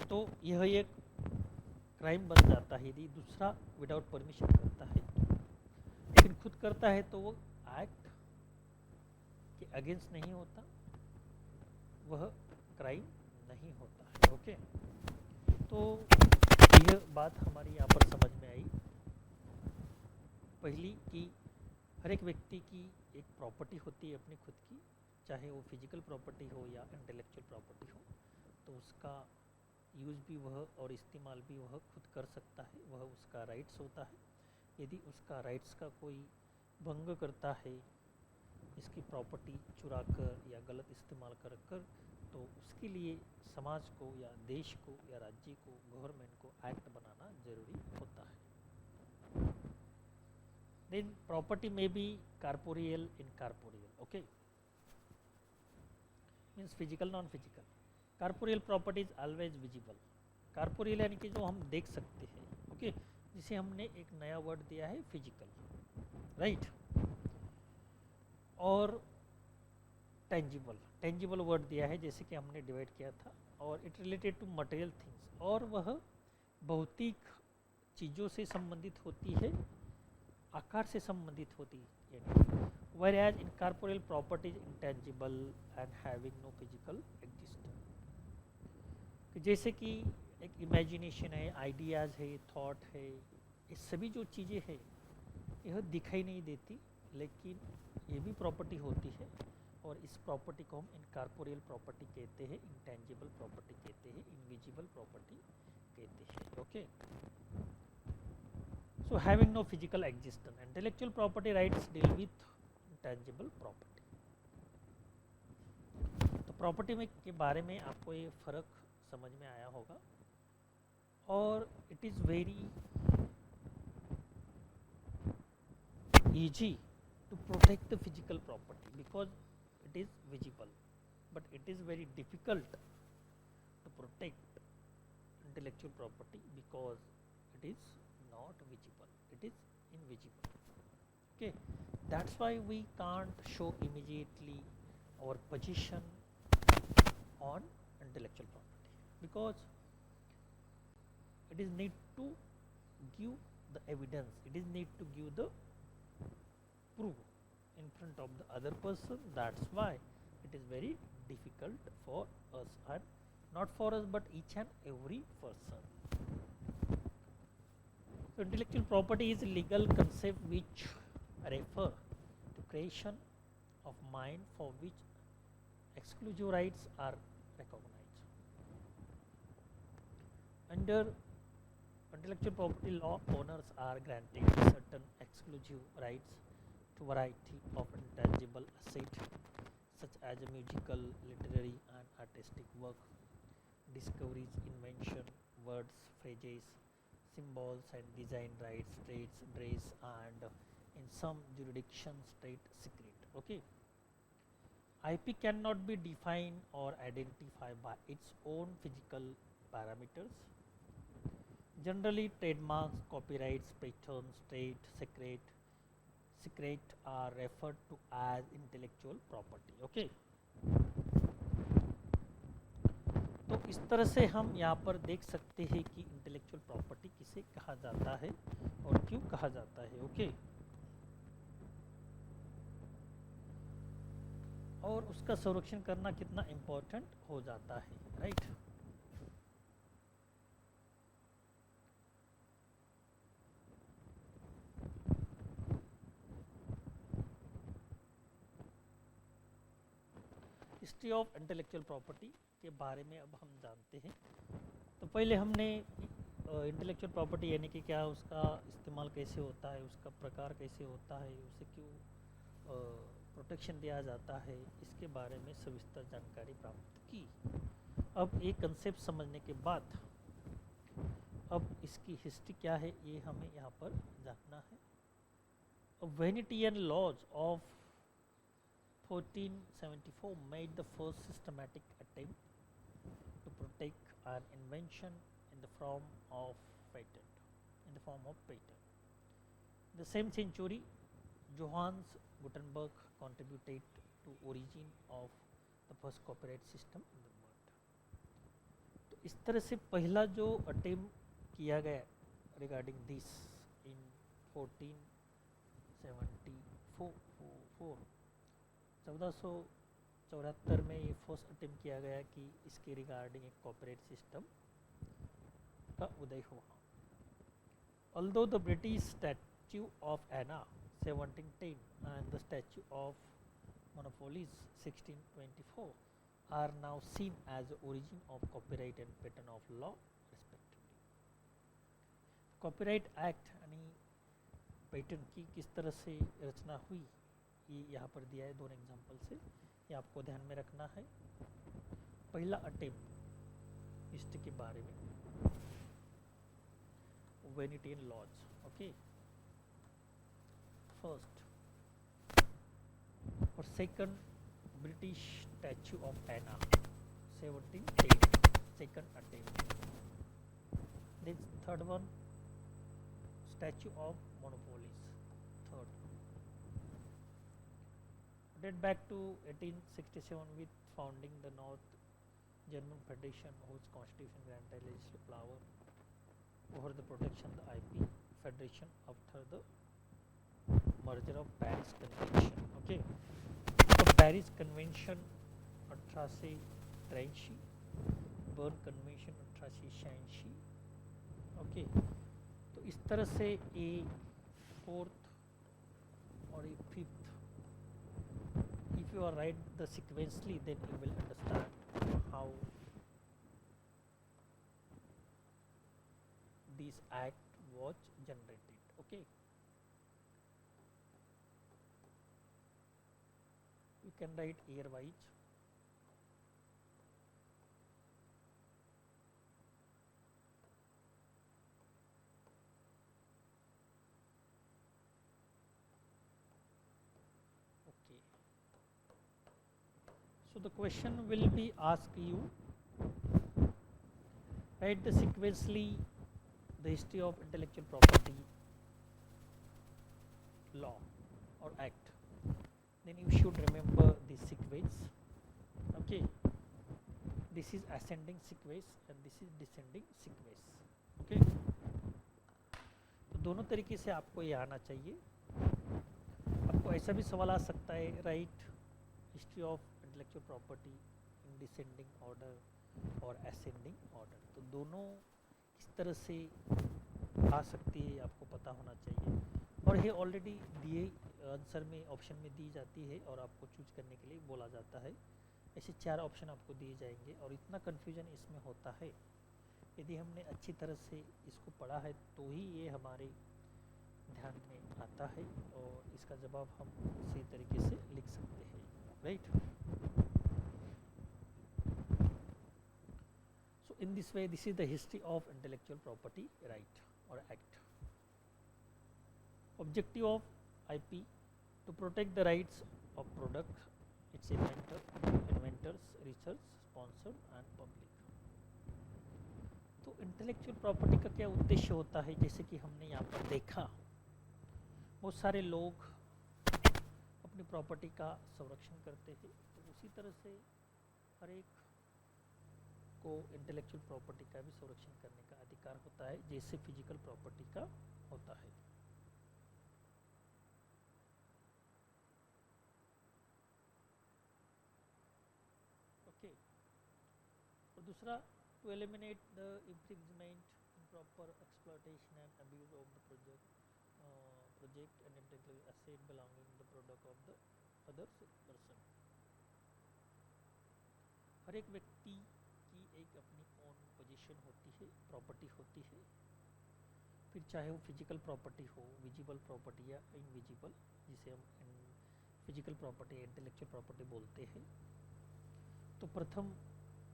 तो यह एक क्राइम बन जाता है यदि दूसरा विदाउट परमिशन करता है. लेकिन खुद करता है तो वो एक्ट के अगेंस्ट नहीं होता, वह क्राइम नहीं होता है. ओके, तो यह बात हमारी यहाँ पर समझ में आई. पहली कि हर एक व्यक्ति की एक प्रॉपर्टी होती है अपनी खुद की, चाहे वो फिजिकल प्रॉपर्टी हो या इंटेलेक्चुअल प्रॉपर्टी हो, तो उसका यूज़ भी वह और इस्तेमाल भी वह खुद कर सकता है, वह उसका राइट्स होता है. यदि उसका राइट्स का कोई भंग करता है, इसकी प्रॉपर्टी चुरा कर या गलत इस्तेमाल कर कर, तो उसके लिए समाज को या देश को या राज्य को, गवर्नमेंट को एक्ट बनाना जरूरी होता है. देन प्रॉपर्टी में बी corporeal, incorporeal. Okay, means physical, non physical. Corporeal property is always visible. Corporeal यानी कि जो हम देख सकते हैं. ओके, जिसे हमने एक नया वर्ड दिया है फिजिकल. राइट, और टेंजिबल, टेंजिबल वर्ड दिया है जैसे कि हमने डिवाइड किया था. और it related to material things, और वह भौतिक चीज़ों से संबंधित होती है, आकार से संबंधित होती है. whereas incorporeal property is intangible and having no physical existence. जैसे कि एक इमेजिनेशन है, आइडियाज़ है, थॉट है, ये सभी जो चीज़ें हैं यह दिखाई नहीं देती, लेकिन ये भी प्रॉपर्टी होती है. और इस प्रॉपर्टी को हम इनकॉर्पोरियल प्रॉपर्टी कहते हैं, इंटेंजिबल प्रॉपर्टी कहते हैं, इनविजिबल प्रॉपर्टी कहते हैं. Okay, so having no physical existence. Intellectual property rights deal with intangible property. तो प्रॉपर्टी में के बारे में आपको ये फ़र्क समझ में आया होगा. और it is very easy to protect the physical property because it is visible, but it is very difficult to protect intellectual property because it is not visible, it is invisible. Okay, that's why we can't show immediately our position on intellectual property, because it is need to give the evidence, it is need to give the proof in front of the other person. That's why it is very difficult for us, and not for us but each and every person. So intellectual property is a legal concept which refer to creation of mind for which exclusive rights are recognized. Under intellectual property law, owners are granted certain exclusive rights to variety of intangible assets such as musical, literary and artistic work, discoveries, invention, words, phrases, symbols and design rights, trades, dress and in some jurisdictions trade secret. Okay. IP cannot be defined or identified by its own physical parameters. Generally, trademarks, copyrights, patents, trade secret are referred to as intellectual property. Okay. तो इस तरह से हम यहाँ पर देख सकते हैं कि इंटेलेक्चुअल प्रॉपर्टी किसे कहा जाता है और क्यों कहा जाता है. ओके. और उसका संरक्षण करना कितना इम्पोर्टेंट हो जाता है. Right. History of intellectual property के बारे में अब हम जानते हैं. तो पहले हमने इंटेलेक्चुअल प्रॉपर्टी यानी कि क्या, उसका इस्तेमाल कैसे होता है, उसका प्रकार कैसे होता है, उसे क्यों प्रोटेक्शन दिया जाता है, इसके बारे में सविस्तर जानकारी प्राप्त की. अब एक कंसेप्ट समझने के बाद अब इसकी हिस्ट्री क्या है ये हमें यहाँ पर जानना है. Venetian laws of 1474 made the first systematic attempt to protect an invention in the form of patent. In the same century, Johannes Gutenberg contributed to origin of the first copyright system in the world. तो इस तरह से पहला जो अटेम्प्ट किया गया रिगार्डिंग दिस इन 1474 में ये फर्स्ट अटेम्प्ट किया गया कि इसके रिगार्डिंग एक कॉपीराइट सिस्टम का उदय हुआ. Although the British Statute of Anne 1710 and the Statute of Monopolies 1624 are now seen as the origin of copyright and patent of law respectively. Copyright act यानी पेटेंट की किस तरह से रचना हुई ये यहाँ पर दिया है दोनों एग्जांपल से. ये आपको ध्यान में रखना है. पहला अटेम्प्ट हिस्ट्री के बारे में, वेनेटियन लॉज. ओके. फर्स्ट और second British statue of Anne 1710 second attempt. Then third one statue of monopolies third. Date back to 1867 with founding the North German Federation, whose constitution granted legislative power over the protection of the IP Federation after the merger of Paris Convention. Okay. तो Paris convention 1883, burn convention 1886. Okay. तो इस तरह से ये फोर्थ और ये fifth, if you are write the sequentially then you will understand how this act was generated. Okay. You can write year wise. So the question will be asked you, write the sequentially the history of intellectual property law or act. Then you should remember this sequence. Okay. This is ascending sequence and this is descending sequence. Okay. दोनों तरीके से आपको ये आना चाहिए। आपको ऐसा भी सवाल आ सकता है, right history of intellectual property in descending order और असेंडिंग ऑर्डर। तो दोनों किस तरह से आ सकती है आपको पता होना चाहिए, और ये ऑलरेडी दिए आंसर में ऑप्शन में दी जाती है और आपको चूज करने के लिए बोला जाता है। ऐसे 4 ऑप्शन आपको दिए जाएंगे और इतना कन्फ्यूजन इसमें होता है। यदि हमने अच्छी तरह से इसको पढ़ा है तो ही ये हमारे ध्यान में आता है और इसका जवाब हम सही तरीके से लिख सकते हैं, right. So in this way this is the history of intellectual property right और act. Objective of IP to protect the rights of product, its inventors, research, sponsor and public। तो इंटेलेक्चुअल प्रॉपर्टी का क्या उद्देश्य होता है, जैसे कि हमने यहाँ पर देखा बहुत सारे लोग अपनी प्रॉपर्टी का संरक्षण करते हैं, तो उसी तरह से हर एक को इंटेलेक्चुअल प्रॉपर्टी का भी संरक्षण करने का अधिकार होता है, जैसे फिजिकल प्रॉपर्टी का होता है। ओके, और दूसरा, to eliminate the infringement, improper exploitation and abuse of the project and intellectual asset belonging to the product of the other person। हर एक व्यक्ति की एक अपनी ओन पोजीशन होती है, प्रॉपर्टी होती है, फिर चाहे वो फिजिकल प्रॉपर्टी हो, विजिबल प्रॉपर्टी या इनविजिबल, जिसे हम फिजिकल प्रॉपर्टी इंटेलेक्चुअल प्रॉपर्टी बोलते हैं। तो प्रथम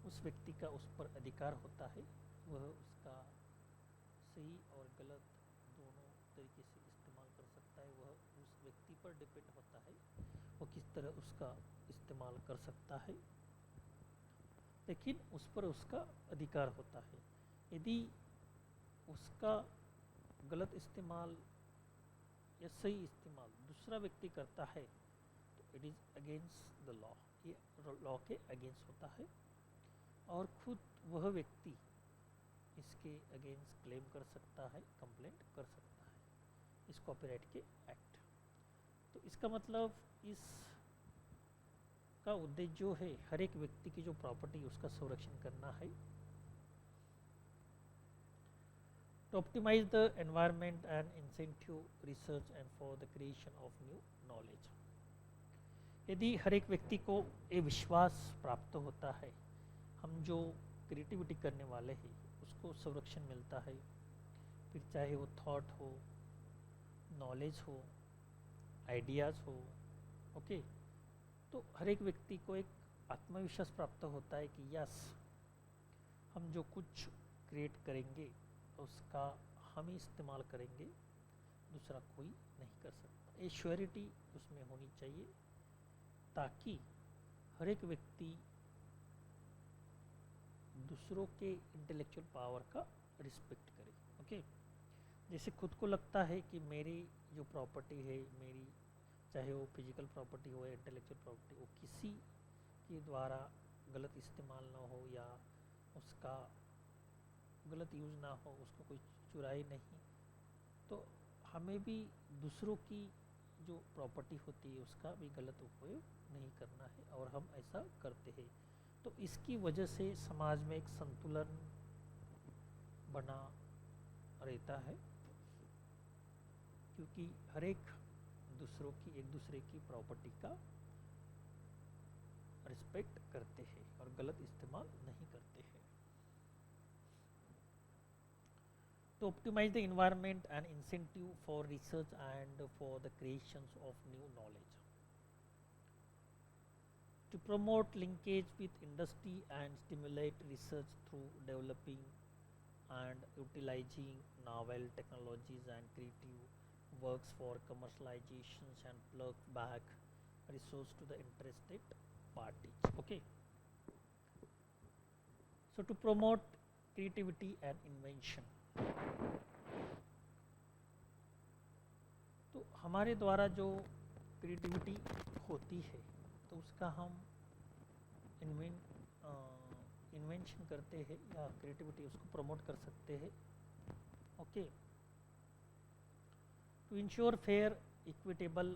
उस व्यक्ति का उस पर अधिकार होता है, वह उसका सही और गलत दोनों तरीके से इस्तेमाल कर सकता है। वह उस व्यक्ति पर डिपेंड होता है वो किस तरह उसका इस्तेमाल कर सकता है, लेकिन उस पर उसका अधिकार होता है। यदि उसका गलत इस्तेमाल या सही इस्तेमाल दूसरा व्यक्ति करता है तो it is against the law, ये लॉ के अगेंस्ट होता है और खुद वह व्यक्ति इसके अगेंस्ट क्लेम कर सकता है, कंप्लेंट कर सकता है इस कॉपीराइट के एक्ट। तो इसका मतलब इस का उद्देश्य जो है हर एक व्यक्ति की जो प्रॉपर्टी उसका संरक्षण करना है। To optimize the environment and incentive research and for the creation of new knowledge। यदि हर एक व्यक्ति को ये विश्वास प्राप्त होता है, हम जो क्रिएटिविटी करने वाले हैं उसको संरक्षण मिलता है, फिर चाहे वो थॉट हो, नॉलेज हो, आइडियाज़ हो, ओके, तो हर एक व्यक्ति को एक आत्मविश्वास प्राप्त होता है कि यस, हम जो कुछ क्रिएट करेंगे उसका हम ही इस्तेमाल करेंगे, दूसरा कोई नहीं कर सकता। ये श्योरिटी उसमें होनी चाहिए ताकि हर एक व्यक्ति दूसरों के इंटेलेक्चुअल पावर का रिस्पेक्ट करे। ओके, जैसे खुद को लगता है कि मेरी जो प्रॉपर्टी है, मेरी चाहे वो फिजिकल प्रॉपर्टी हो या इंटेलेक्चुअल प्रॉपर्टी, वो किसी के द्वारा गलत इस्तेमाल ना हो या उसका गलत यूज़ ना हो, उसको कोई चुराए नहीं, तो हमें भी दूसरों की जो प्रॉपर्टी होती है उसका भी गलत उपयोग नहीं करना है और हम ऐसा करते हैं। तो इसकी वजह से समाज में एक संतुलन बना रहता है, क्योंकि हर एक दूसरों की एक दूसरे की प्रॉपर्टी का रिस्पेक्ट करते हैं और गलत इस्तेमाल नहीं करते हैं। To optimize the environment and incentive for research and for the creations of new knowledge, to promote linkage with industry and stimulate research through developing and utilizing novel technologies and creative works for commercializations and plug back resource to the interested parties। Okay, so to promote creativity and invention, तो हमारे द्वारा जो क्रिएटिविटी होती है तो उसका हम इन्वेंशन करते हैं या क्रिएटिविटी उसको प्रमोट कर सकते हैं। Okay, To ensure fair, equitable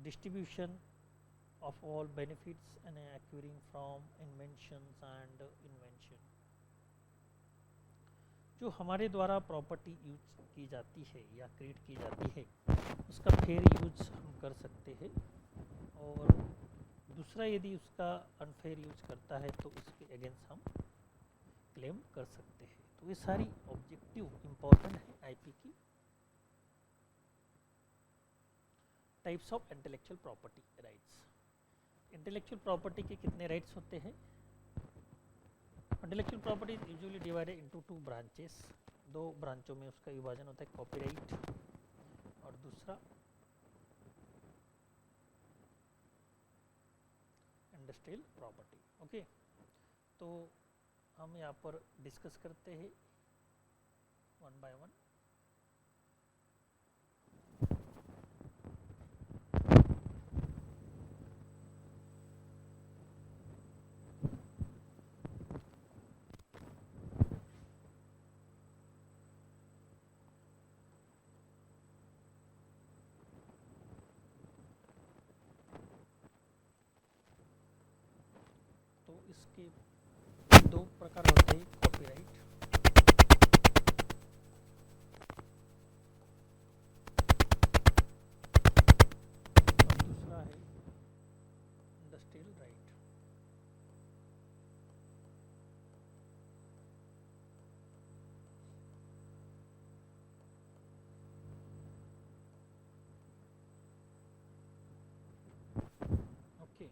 distribution of all benefits and accruing from inventions and invention, जो हमारे द्वारा प्रॉपर्टी यूज की जाती है या क्रिएट की जाती है उसका फेयर यूज हम कर सकते हैं, और दूसरा यदि उसका अनफेयर यूज करता है तो उसके अगेंस्ट हम क्लेम कर सकते हैं। तो ये सारी ऑब्जेक्टिव इम्पोर्टेंट है आईपी की। Types of intellectual property rights. Intellectual property के कितने राइट्स होते हैं? Intellectual property is usually divided into two branches, दो ब्रांचों में उसका विभाजन होता है, कॉपीराइट और दूसरा इंडस्ट्रियल प्रॉपर्टी। ओके, तो हम यहाँ पर डिस्कस करते हैं वन बाय वन। तो इसके दो प्रकार होते हैं, कॉपीराइट और दूसरा है इंडस्ट्रियल राइट। ओके,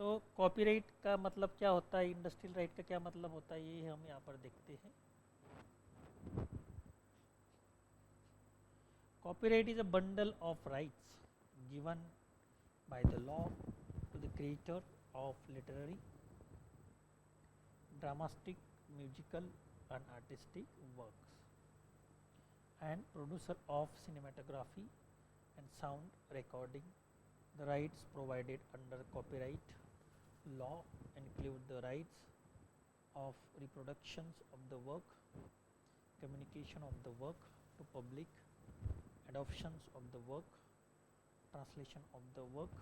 तो कॉपीराइट का मतलब क्या होता है, इंडस्ट्रियल राइट का क्या मतलब होता है, ये हम यहाँ पर देखते हैं। Copyright is a bundle of rights given by the law to the creator of literary, dramatic, musical and artistic works and producer of cinematography and sound recording. The rights provided under copyright law include the rights of reproductions of the work, communication of the work to public, adoptions of the work, translation of the work,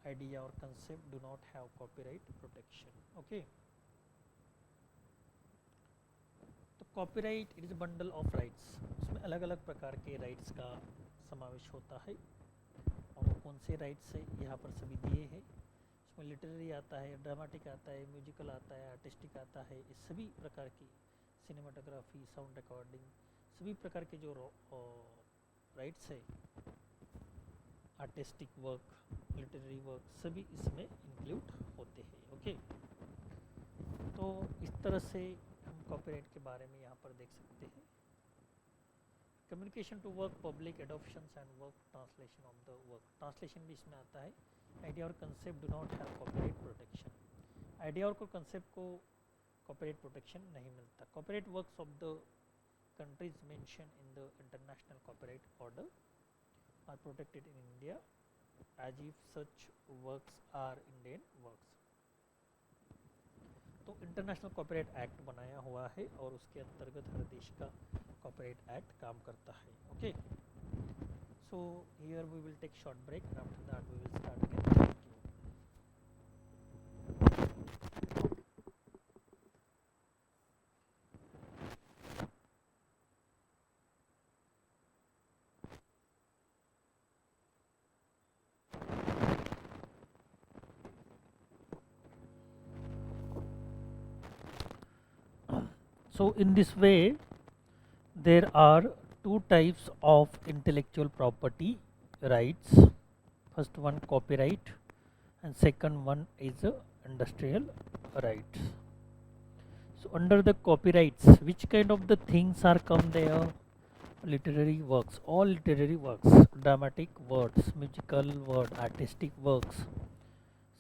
idea or concept do not have copyright protection. Okay, तो copyright it is bundle of rights, उसमें अलग अलग प्रकार के राइट्स का समावेश होता है, और वो कौन से राइट्स है यहाँ पर सभी दिए हैं। उसमें लिटरेरी आता है, ड्रामेटिक आता है, म्यूजिकल आता है, आर्टिस्टिक आता है, इस सभी प्रकार की, सिनेमाटोग्राफी, साउंड रिकॉर्डिंग, सभी प्रकार के जो राइट्स है, आर्टिस्टिक वर्क, लिटरेरी वर्क, सभी इसमें इंक्लूड होते हैं। ओके, तो इस तरह से हम कॉपीराइट के बारे में यहाँ पर देख सकते हैं। Communication to work, public, adoptions and work, translation of the work, translation भी इसमें आता है। आइडिया और concept do not have copyright protection, idea और कंसेप्ट को कॉपीराइट प्रोटेक्शन नहीं मिलता। Copyright works of the countries mentioned in the international copyright order are protected in India as if such works are Indian works। तो इंटरनेशनल कॉपीराइट एक्ट बनाया हुआ है और उसके अंतर्गत हर देश का कॉपीराइट एक्ट काम करता है। Okay, so here we will take short break and after that we will start again. Thank you. So in this way there are two types of intellectual property rights. First one copyright and second one is industrial rights. So under the copyrights, which kind of the things are come there? Literary works, all literary works, dramatic works, musical work, artistic works,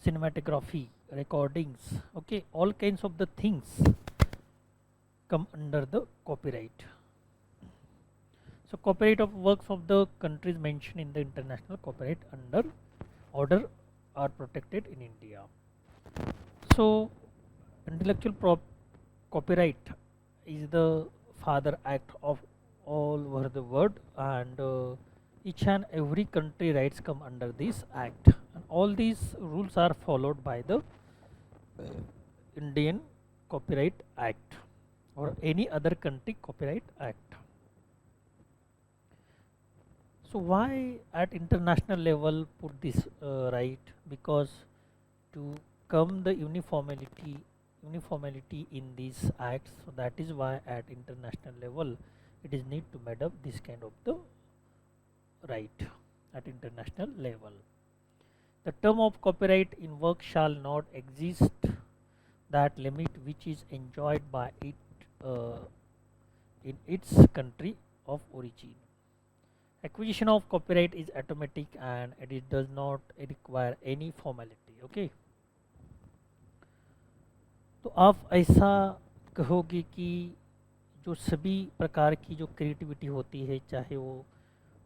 cinematography, recordings, okay, all kinds of the things come under the copyright. So copyright of works of the countries mentioned in the international copyright under order are protected in India. So intellectual copyright is the father act of all over the world, and each and every country rights come under this act, and all these rules are followed by the Indian Copyright Act or any other country copyright act. So why at international level put this right? Because to come the uniformity in these acts, so that is why at international level it is need to made up this kind of the right at international level. The term of copyright in work shall not exist that limit which is enjoyed by it in its country of origin. Acquisition of copyright is automatic and it does not require any formality. Okay, तो आप ऐसा कहोगे कि जो सभी प्रकार की जो क्रिएटिविटी होती है, चाहे वो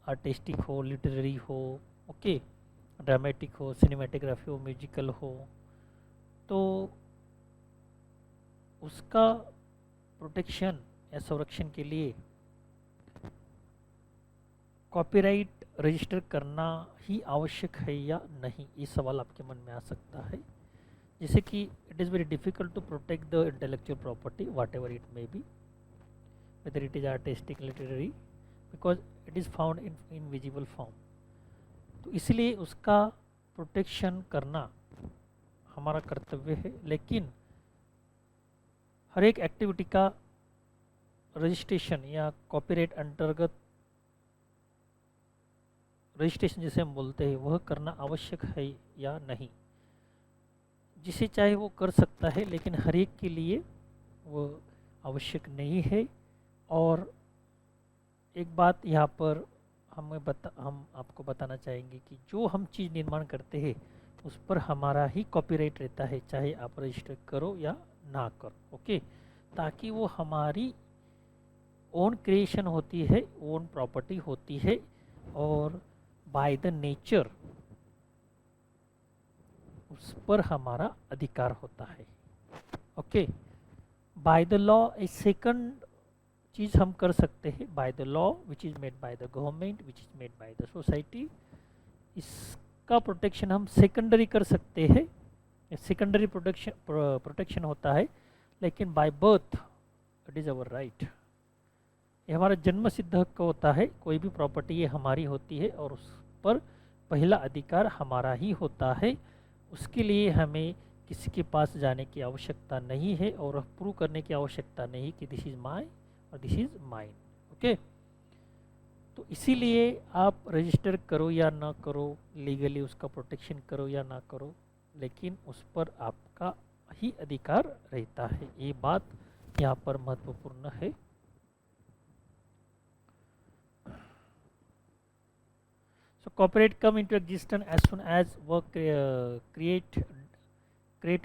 आर्टिस्टिक हो, लिटरेरी हो, ओके, ड्रामेटिक हो, सिनेमेटोग्राफी हो, म्यूजिकल हो, तो उसका प्रोटेक्शन या संरक्षण के लिए कॉपीराइट रजिस्टर करना ही आवश्यक है या नहीं, ये सवाल आपके मन में आ सकता है. जैसे कि it is very difficult to protect the intellectual property whatever it may be, whether it is artistic, literary, because it is found in visible form. तो इसलिए उसका प्रोटेक्शन करना हमारा कर्तव्य है. लेकिन हर एक एक्टिविटी का रजिस्ट्रेशन या कॉपीराइट अंतर्गत रजिस्ट्रेशन जिसे हम बोलते हैं वह करना आवश्यक है या नहीं. जिसे चाहे वो कर सकता है, लेकिन हर एक के लिए वो आवश्यक नहीं है. और एक बात यहाँ पर हम आपको बताना चाहेंगे कि जो हम चीज़ निर्माण करते हैं उस पर हमारा ही कॉपीराइट रहता है, चाहे आप रजिस्टर करो या ना करो. ओके, ताकि वो हमारी ओन क्रिएशन होती है, ओन प्रॉपर्टी होती है, और बाय द नेचर उस पर हमारा अधिकार होता है. ओके, बाय द लॉ एक सेकंड चीज़ हम कर सकते हैं, by the law which is made by the government, which is made by the society. इसका प्रोटेक्शन हम सेकेंडरी कर सकते हैं, सेकेंडरी प्रोटेक्शन होता है. लेकिन by birth it is our right, ये हमारा जन्म सिद्ध हक होता है. कोई भी प्रॉपर्टी ये हमारी होती है और उस पर पहला अधिकार हमारा ही होता है. उसके लिए हमें किसी के पास जाने की आवश्यकता नहीं है और प्रूव करने की आवश्यकता नहीं कि दिस इज़ माई और दिस इज़ माइन. ओके, तो इसीलिए आप रजिस्टर करो या ना करो, लीगली उसका प्रोटेक्शन करो या ना करो, लेकिन उस पर आपका ही अधिकार रहता है. ये बात यहाँ पर महत्वपूर्ण है. So copyright come into existence as soon as work create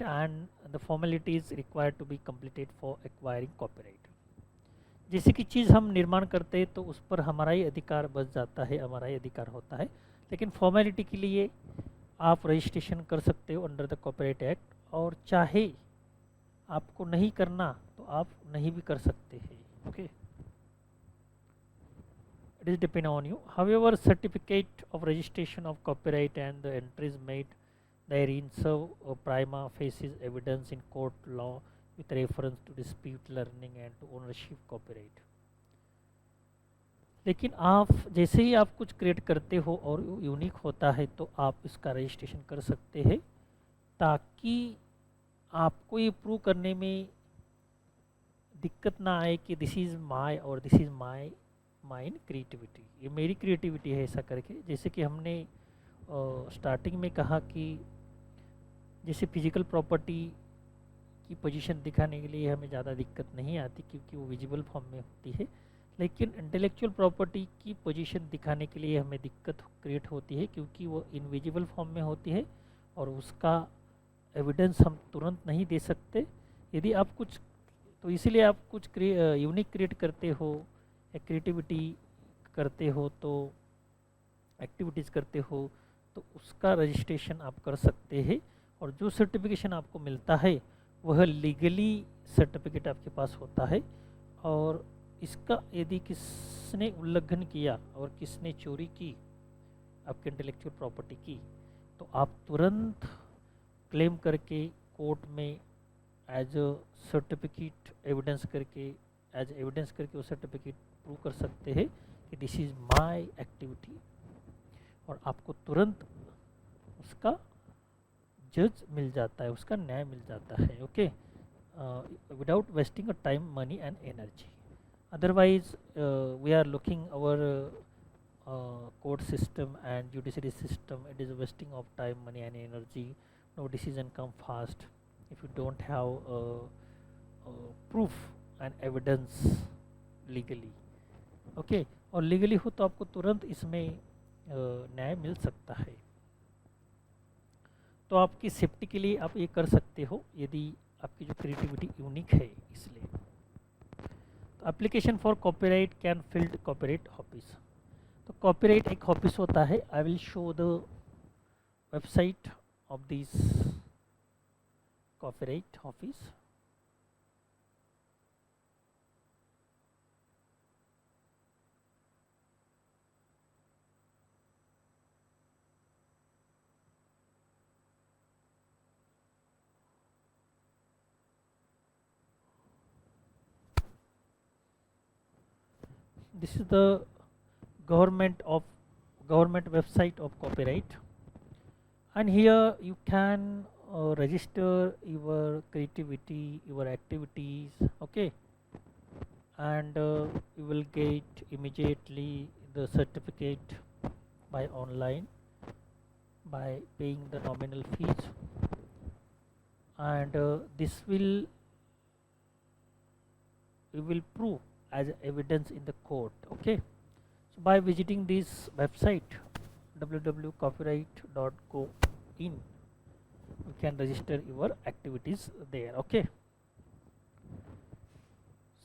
and the formalities required to be completed for acquiring copyright. जैसे कि चीज़ हम निर्माण करते हैं तो उस पर हमारा ही अधिकार बच जाता है, हमारा ही अधिकार होता है. लेकिन फॉर्मेलिटी के लिए आप रजिस्ट्रेशन कर सकते हो अंडर द कॉपीराइट एक्ट, और चाहे आपको नहीं करना तो आप नहीं भी कर सकते हैं. Okay, it is depend on you. However, certificate of registration of copyright and the entries made therein serve a prima facie evidence in court law with reference to dispute learning and to ownership copyright. लेकिन आप जैसे ही आप कुछ क्रिएट करते हो और यूनिक होता है तो आप इसका रजिस्ट्रेशन कर सकते हैं, ताकि आपको ये प्रूव करने में दिक्कत ना आए कि दिस इज़ माई और दिस इज़ माइन क्रिएटिविटी, ये मेरी क्रिएटिविटी है ऐसा करके. जैसे कि हमने स्टार्टिंग में कहा कि जैसे फिजिकल प्रॉपर्टी की पोजीशन दिखाने के लिए हमें ज़्यादा दिक्कत नहीं आती क्योंकि वो विजिबल फॉर्म में होती है. लेकिन इंटेलेक्चुअल प्रॉपर्टी की पोजीशन दिखाने के लिए हमें दिक्कत क्रिएट होती है क्योंकि वो इनविजिबल फॉर्म में होती है और उसका एविडेंस हम तुरंत नहीं दे सकते. यदि आप कुछ, तो इसीलिए आप कुछ यूनिक क्रिएट करते हो, क्रिएटिविटी करते हो, तो एक्टिविटीज़ करते हो, तो उसका रजिस्ट्रेशन आप कर सकते हैं। और जो सर्टिफिकेशन आपको मिलता है वह लीगली सर्टिफिकेट आपके पास होता है, और इसका यदि किसने उल्लंघन किया और किसने चोरी की आपके इंटेलेक्चुअल प्रॉपर्टी की, तो आप तुरंत क्लेम करके कोर्ट में एज अ सर्टिफिकेट एविडेंस करके वो सर्टिफिकेट प्रूव कर सकते हैं कि दिस इज़ माय एक्टिविटी, और आपको तुरंत उसका जज मिल जाता है, उसका न्याय मिल जाता है। Okay, without wasting a time, money and energy. Otherwise, we are looking our court system and judiciary system. It is a wasting of time, money and energy. No decision come fast if you don't have proof and evidence legally. Okay, और लीगली हो तो आपको तुरंत इसमें न्याय मिल सकता है। तो आपकी सेफ्टी के लिए आप ये कर सकते हो यदि आपकी जो क्रिएटिविटी यूनिक है इसलिए। तो application for copyright can field copyright office. तो कॉपीराइट एक ऑफिस होता है। I will show the website of this copyright office. This is the government website of copyright, and here you can register your creativity, your activities. Okay, and you will get immediately the certificate by online by paying the nominal fees, and this will you will prove as evidence in the court. Okay, so by visiting this website www.copyright.co.in, you can register your activities there. Okay,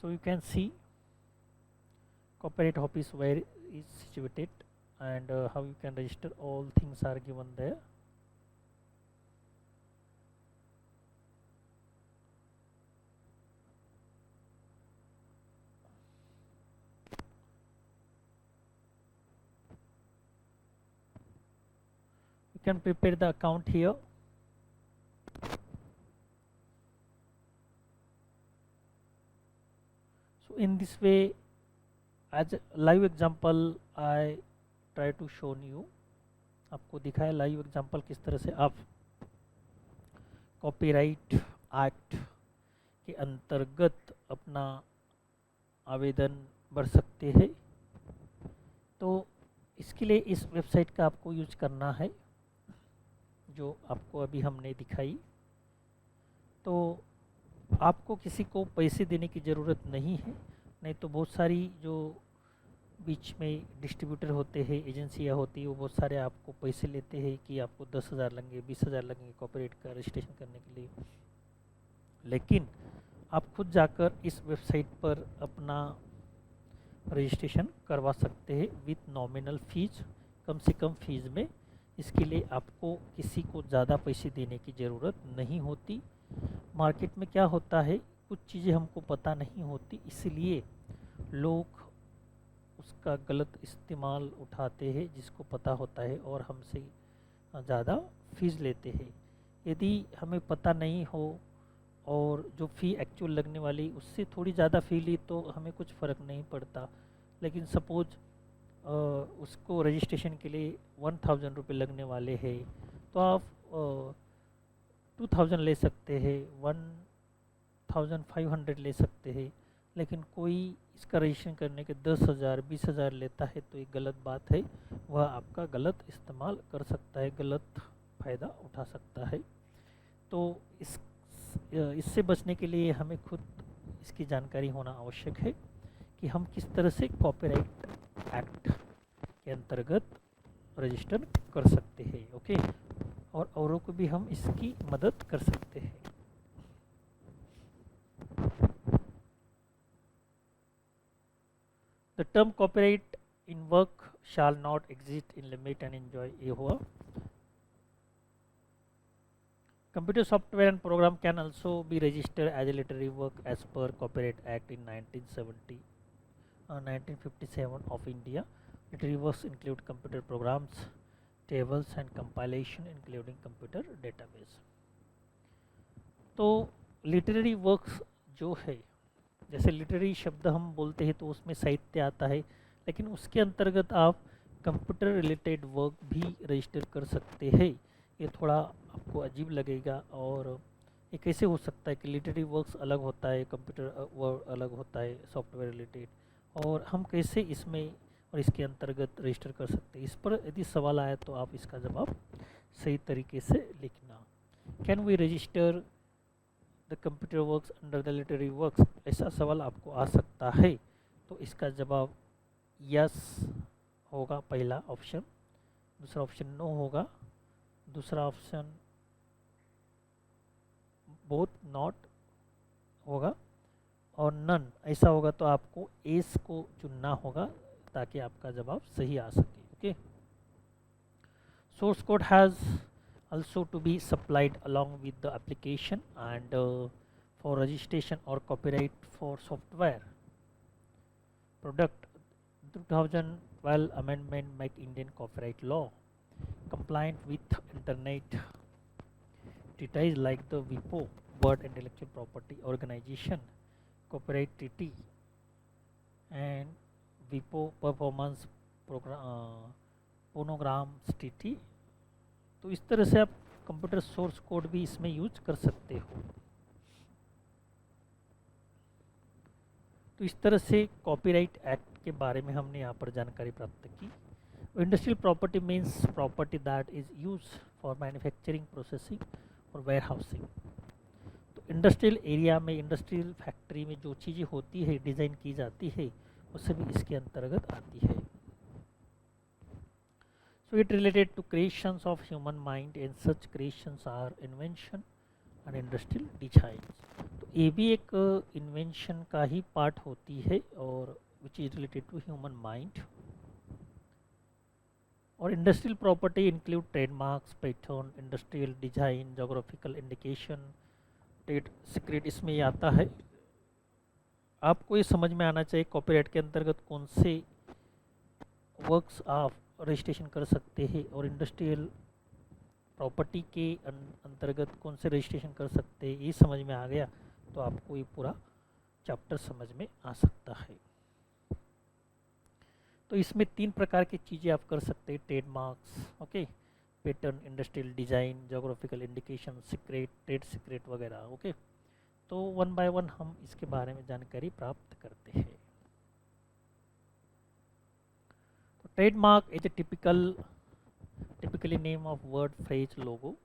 so you can see copyright office where is situated, and how you can register. All things are given there. You can prepare the account here. So in this way, as a live example, I try to show you, आपको दिखाया लाइव एग्जांपल किस तरह से आप कॉपीराइट एक्ट के अंतर्गत अपना आवेदन भर सकते हैं। तो इसके लिए इस वेबसाइट का आपको यूज करना है जो आपको अभी हमने दिखाई। तो आपको किसी को पैसे देने की ज़रूरत नहीं है, नहीं तो बहुत सारी जो बीच में डिस्ट्रीब्यूटर होते हैं, एजेंसियां होती है, वो बहुत सारे आपको पैसे लेते हैं कि आपको 10,000 लगेंगे, 20,000 लगेंगे कॉपीराइट का रजिस्ट्रेशन करने के लिए। लेकिन आप खुद जाकर इस वेबसाइट पर अपना रजिस्ट्रेशन करवा सकते हैं विथ नॉमिनल फीस, कम से कम फीस में। इसके लिए आपको किसी को ज़्यादा पैसे देने की ज़रूरत नहीं होती। मार्केट में क्या होता है, कुछ चीज़ें हमको पता नहीं होती, इसलिए लोग उसका गलत इस्तेमाल उठाते हैं जिसको पता होता है, और हमसे ज़्यादा फीस लेते हैं। यदि हमें पता नहीं हो और जो फ़ी एक्चुअल लगने वाली उससे थोड़ी ज़्यादा फ़ी ली तो हमें कुछ फ़र्क नहीं पड़ता। लेकिन सपोज उसको रजिस्ट्रेशन के लिए 1,000 रुपये लगने वाले हैं, तो आप 2,000 ले सकते हैं, 1,500 ले सकते हैं। लेकिन कोई इसका रजिस्ट्रेशन करने के 10,000 20,000 लेता है तो ये गलत बात है, वह आपका गलत इस्तेमाल कर सकता है, गलत फ़ायदा उठा सकता है। तो इससे बचने के लिए हमें खुद इसकी जानकारी होना आवश्यक है कि हम किस तरह से कॉपीराइट एक्ट के अंतर्गत रजिस्टर कर सकते हैं। ओके, और औरों को भी हम इसकी मदद कर सकते हैं। The term copyright in work shall not exist in limit and enjoy, ये हुआ। Computer software and program can also be registered as a literary work as per Copyright Act in 1957 of India. Literary works include computer programs, tables and compilation including computer database. तो लिटरेरी वर्क्स जो है, जैसे लिटरेरी शब्द हम बोलते हैं तो उसमें साहित्य आता है, लेकिन उसके अंतर्गत आप कंप्यूटर रिलेटेड वर्क भी रजिस्टर कर सकते हैं। ये थोड़ा आपको अजीब लगेगा, और ये कैसे हो सकता है कि लिटरेरी वर्क्स अलग होता है, कंप्यूटर वर्क अलग होता है सॉफ्टवेयर रिलेटेड, और हम कैसे इसमें और इसके अंतर्गत रजिस्टर कर सकते हैं। इस पर यदि सवाल आया तो आप इसका जवाब सही तरीके से लिखना। Can we register the computer works under the literary works, ऐसा सवाल आपको आ सकता है, तो इसका जवाब यस होगा, पहला ऑप्शन। दूसरा ऑप्शन नो होगा, दूसरा ऑप्शन बोथ नॉट होगा, और नन ऐसा होगा तो आपको एस को चुनना होगा ताकि आपका जवाब सही आ सके। Okay, source code has also to be supplied along with the application and for registration or copyright for software product. 2012 amendment make Indian copyright law compliant with internet treaties like the WIPO, World Intellectual Property Organization Copyright Treaty, and WIPO Performance Phonograms Treaty। तो इस तरह से आप कंप्यूटर सोर्स कोड भी इसमें यूज कर सकते हो। तो इस तरह से कॉपीराइट एक्ट के बारे में हमने यहाँ पर जानकारी प्राप्त की। Industrial property means property that is use for manufacturing, processing और वेयर हाउसिंग। तो इंडस्ट्रियल एरिया में, इंडस्ट्रियल फैक्ट्री में जो चीज़ें होती है, डिज़ाइन की जाती है, वो सभी इसके अंतर्गत आती है। So it related to creations of human mind, and such creations are invention and industrial designs। तो ये भी एक इन्वेंशन का ही पार्ट होती है, और which is related to human mind. और industrial property include trademarks, pattern, industrial design, geographical indication, trade secret इसमें ये आता है। आपको ये समझ में आना चाहिए कॉपीराइट के अंतर्गत कौन से वर्क्स आप रजिस्ट्रेशन कर सकते हैं, और इंडस्ट्रियल प्रॉपर्टी के अंतर्गत कौन से रजिस्ट्रेशन कर सकते हैं। ये समझ में आ गया तो आपको ये पूरा चैप्टर समझ में आ सकता है। तो इसमें 3 प्रकार की चीज़ें आप कर सकते हैं, trademarks, okay, pattern, industrial design, geographical indication, secret, trade secret वगैरह। ओके, तो 1 बाय 1 हम इसके बारे में जानकारी प्राप्त करते हैं। Trademark is a typically name of word, phrase, logo,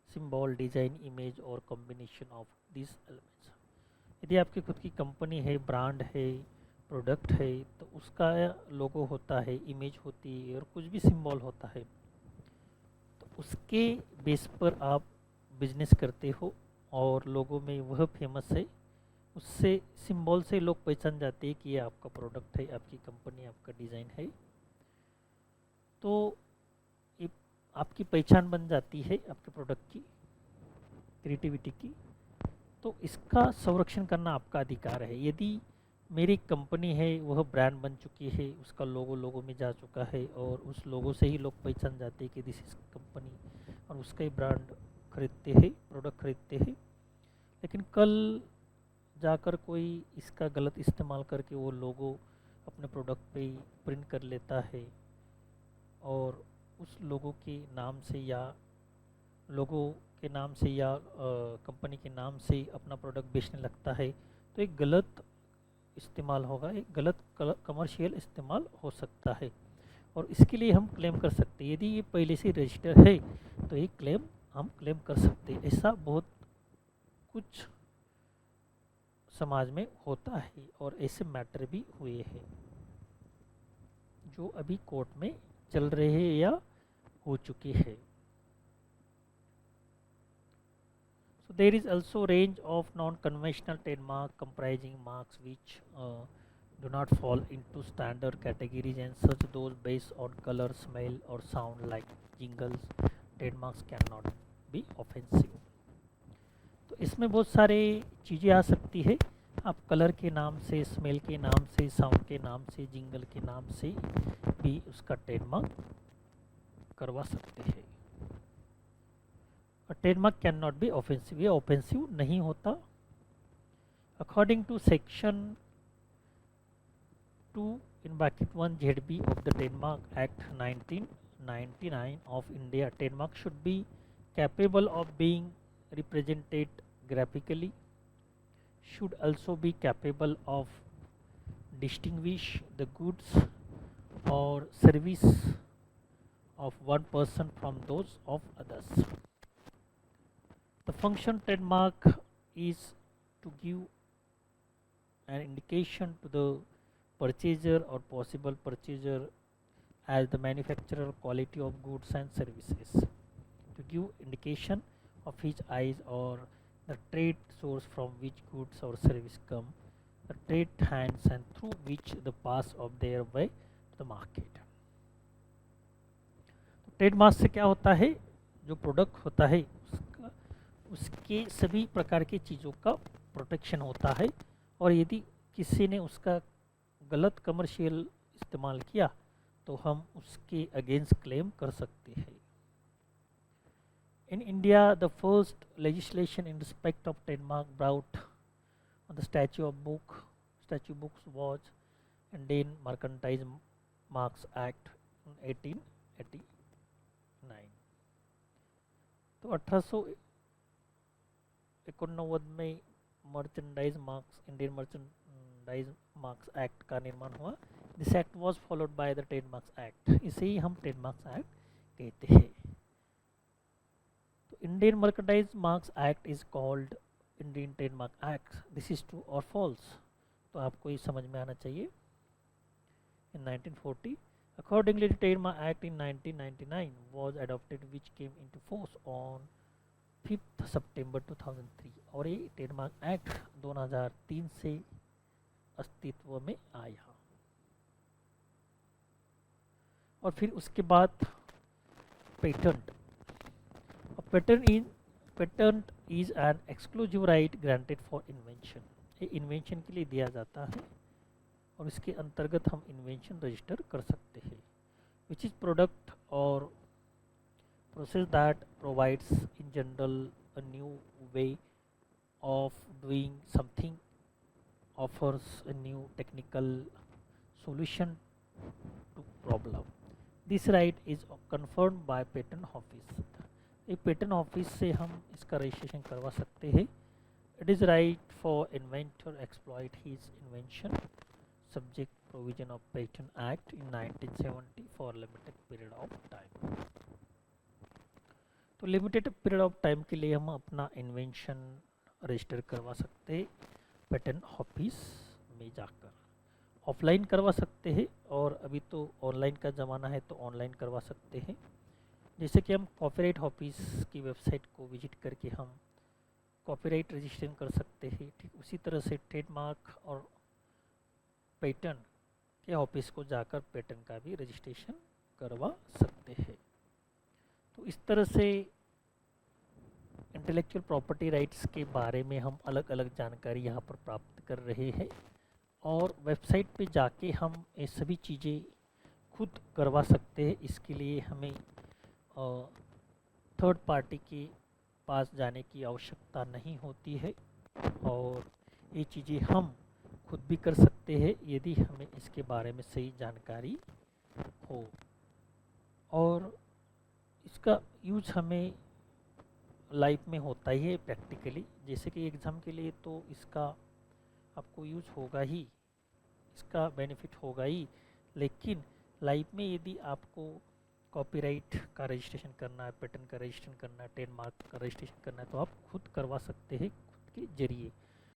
symbol, design, image or combination of these elements। यदि आपकी खुद की कंपनी है, ब्रांड है, प्रोडक्ट है, तो उसका लोगो होता है, इमेज होती है और कुछ भी सिंबल होता है। तो उसके बेस पर आप बिजनेस करते हो, और लोगों में वह फेमस है, उससे सिंबल से लोग पहचान जाते हैं कि ये आपका प्रोडक्ट है, आपकी कंपनी, आपका डिज़ाइन है। तो ये आपकी पहचान बन जाती है आपके प्रोडक्ट की, क्रिएटिविटी की। तो इसका संरक्षण करना आपका अधिकार है। यदि मेरी कंपनी है, वह ब्रांड बन चुकी है, उसका लोगो में जा चुका है, और उस लोगो से ही लोग पहचान जाते हैं कि दिस इज कंपनी, और उसका ही ब्रांड खरीदते हैं, प्रोडक्ट खरीदते हैं। लेकिन कल जाकर कोई इसका गलत इस्तेमाल करके वो लोगो अपने प्रोडक्ट पे प्रिंट कर लेता है, और उस लोगों के नाम से या कंपनी के नाम से अपना प्रोडक्ट बेचने लगता है, तो एक गलत इस्तेमाल होगा, एक गलत कमर्शियल इस्तेमाल हो सकता है, और इसके लिए हम क्लेम कर सकते हैं। यदि ये पहले से रजिस्टर है तो ये क्लेम हम क्लेम कर सकते हैं। ऐसा बहुत कुछ समाज में होता है, और ऐसे मैटर भी हुए हैं जो अभी कोर्ट में चल रहे हैं या हो चुके हैं। So there is also range of non-conventional trademark comprising marks which do not fall into standard categories, and such those based on color, smell or sound like jingles. Trademarks cannot be offensive. तो इसमें बहुत सारे चीज़ें आ सकती है। आप कलर के नाम से, स्मेल के नाम से, साउंड के नाम से, जिंगल के नाम से भी उसका ट्रेडमार्क करवा सकते हैं। Trademark cannot be offensive, ये ऑफेंसिव नहीं होता। According to section 2 in bracket 1 ZB of the Trademark Act 1999 of India, trademark should be capable of being represented graphically, should also be capable of distinguish the goods or service of one person from those of others. The function trademark is to give an indication to the purchaser or possible purchaser as the manufacturer quality of goods and services, to give indication of his eyes or the trade source from which goods or service come, the trade hands and through which the pass of their way to the market. तो ट्रेडमार्क से क्या होता है, जो प्रोडक्ट होता है उसका, उसके सभी प्रकार की चीज़ों का प्रोटेक्शन होता है, और यदि किसी ने उसका गलत कमर्शियल इस्तेमाल किया तो हम उसके अगेंस्ट क्लेम कर सकते हैं। In India, the first legislation in respect of trademark brought on the statute books was Indian Mercantile Marks Act 1889। तो 1889 में merchandise marks, Indian merchandise marks act का निर्माण हुआ। This act was followed by the trademarks act, इसे ही हम ट्रेडमार्क्स एक्ट कहते हैं। तो Indian merchandise marks act is called Indian trademark act, this is true और फॉल्स, तो आपको ये समझ में आना चाहिए। इन 1940 accordingly the trademark act in 1999 was adopted which came into force on 5th September 2003, और ये ट्रेडमार्क एक्ट 2003 से अस्तित्व में आया। और फिर उसके बाद patent. Patent is an exclusive right granted for invention, ये इन्वेंशन के लिए दिया जाता है और इसके अंतर्गत हम इन्वेंशन रजिस्टर कर सकते हैं, विच इज प्रोडक्ट और process that provides in general a new way of doing something, offers a new technical solution to problem. This right is confirmed by patent office, ये पेटेंट ऑफिस से हम इसका रजिस्ट्रेशन करवा सकते हैं। It is right for inventor exploit his invention subject provision of patent act in 1970 for limited period of time. तो लिमिटेड पीरियड ऑफ टाइम के लिए हम अपना इन्वेंशन रजिस्टर करवा सकते हैं पेटेंट ऑफिस में जाकर। ऑफलाइन करवा सकते हैं, और अभी तो ऑनलाइन का ज़माना है तो ऑनलाइन करवा सकते हैं। जैसे कि हम कॉपीराइट ऑफिस की वेबसाइट को विजिट करके हम कॉपीराइट रजिस्ट्रेशन कर सकते हैं, ठीक उसी तरह से ट्रेडमार्क और पेटेंट के ऑफिस को जाकर पेटेंट का भी रजिस्ट्रेशन करवा सकते हैं। तो इस तरह से इंटेलेक्चुअल प्रॉपर्टी राइट्स के बारे में हम अलग अलग जानकारी यहाँ पर प्राप्त कर रहे हैं, और वेबसाइट पे जाके हम ये सभी चीज़ें खुद करवा सकते हैं। इसके लिए हमें थर्ड पार्टी के पास जाने की आवश्यकता नहीं होती है, और ये चीज़ें हम खुद भी कर सकते हैं यदि हमें इसके बारे में सही जानकारी हो। और इसका यूज हमें लाइफ में होता ही है प्रैक्टिकली, जैसे कि एग्ज़ाम के लिए तो इसका आपको यूज होगा ही, इसका बेनिफिट होगा ही, लेकिन लाइफ में यदि आपको कॉपीराइट का रजिस्ट्रेशन करना है, पेटेंट का रजिस्ट्रेशन करना है, ट्रेडमार्क का रजिस्ट्रेशन करना है, तो आप खुद करवा सकते हैं खुद के जरिए।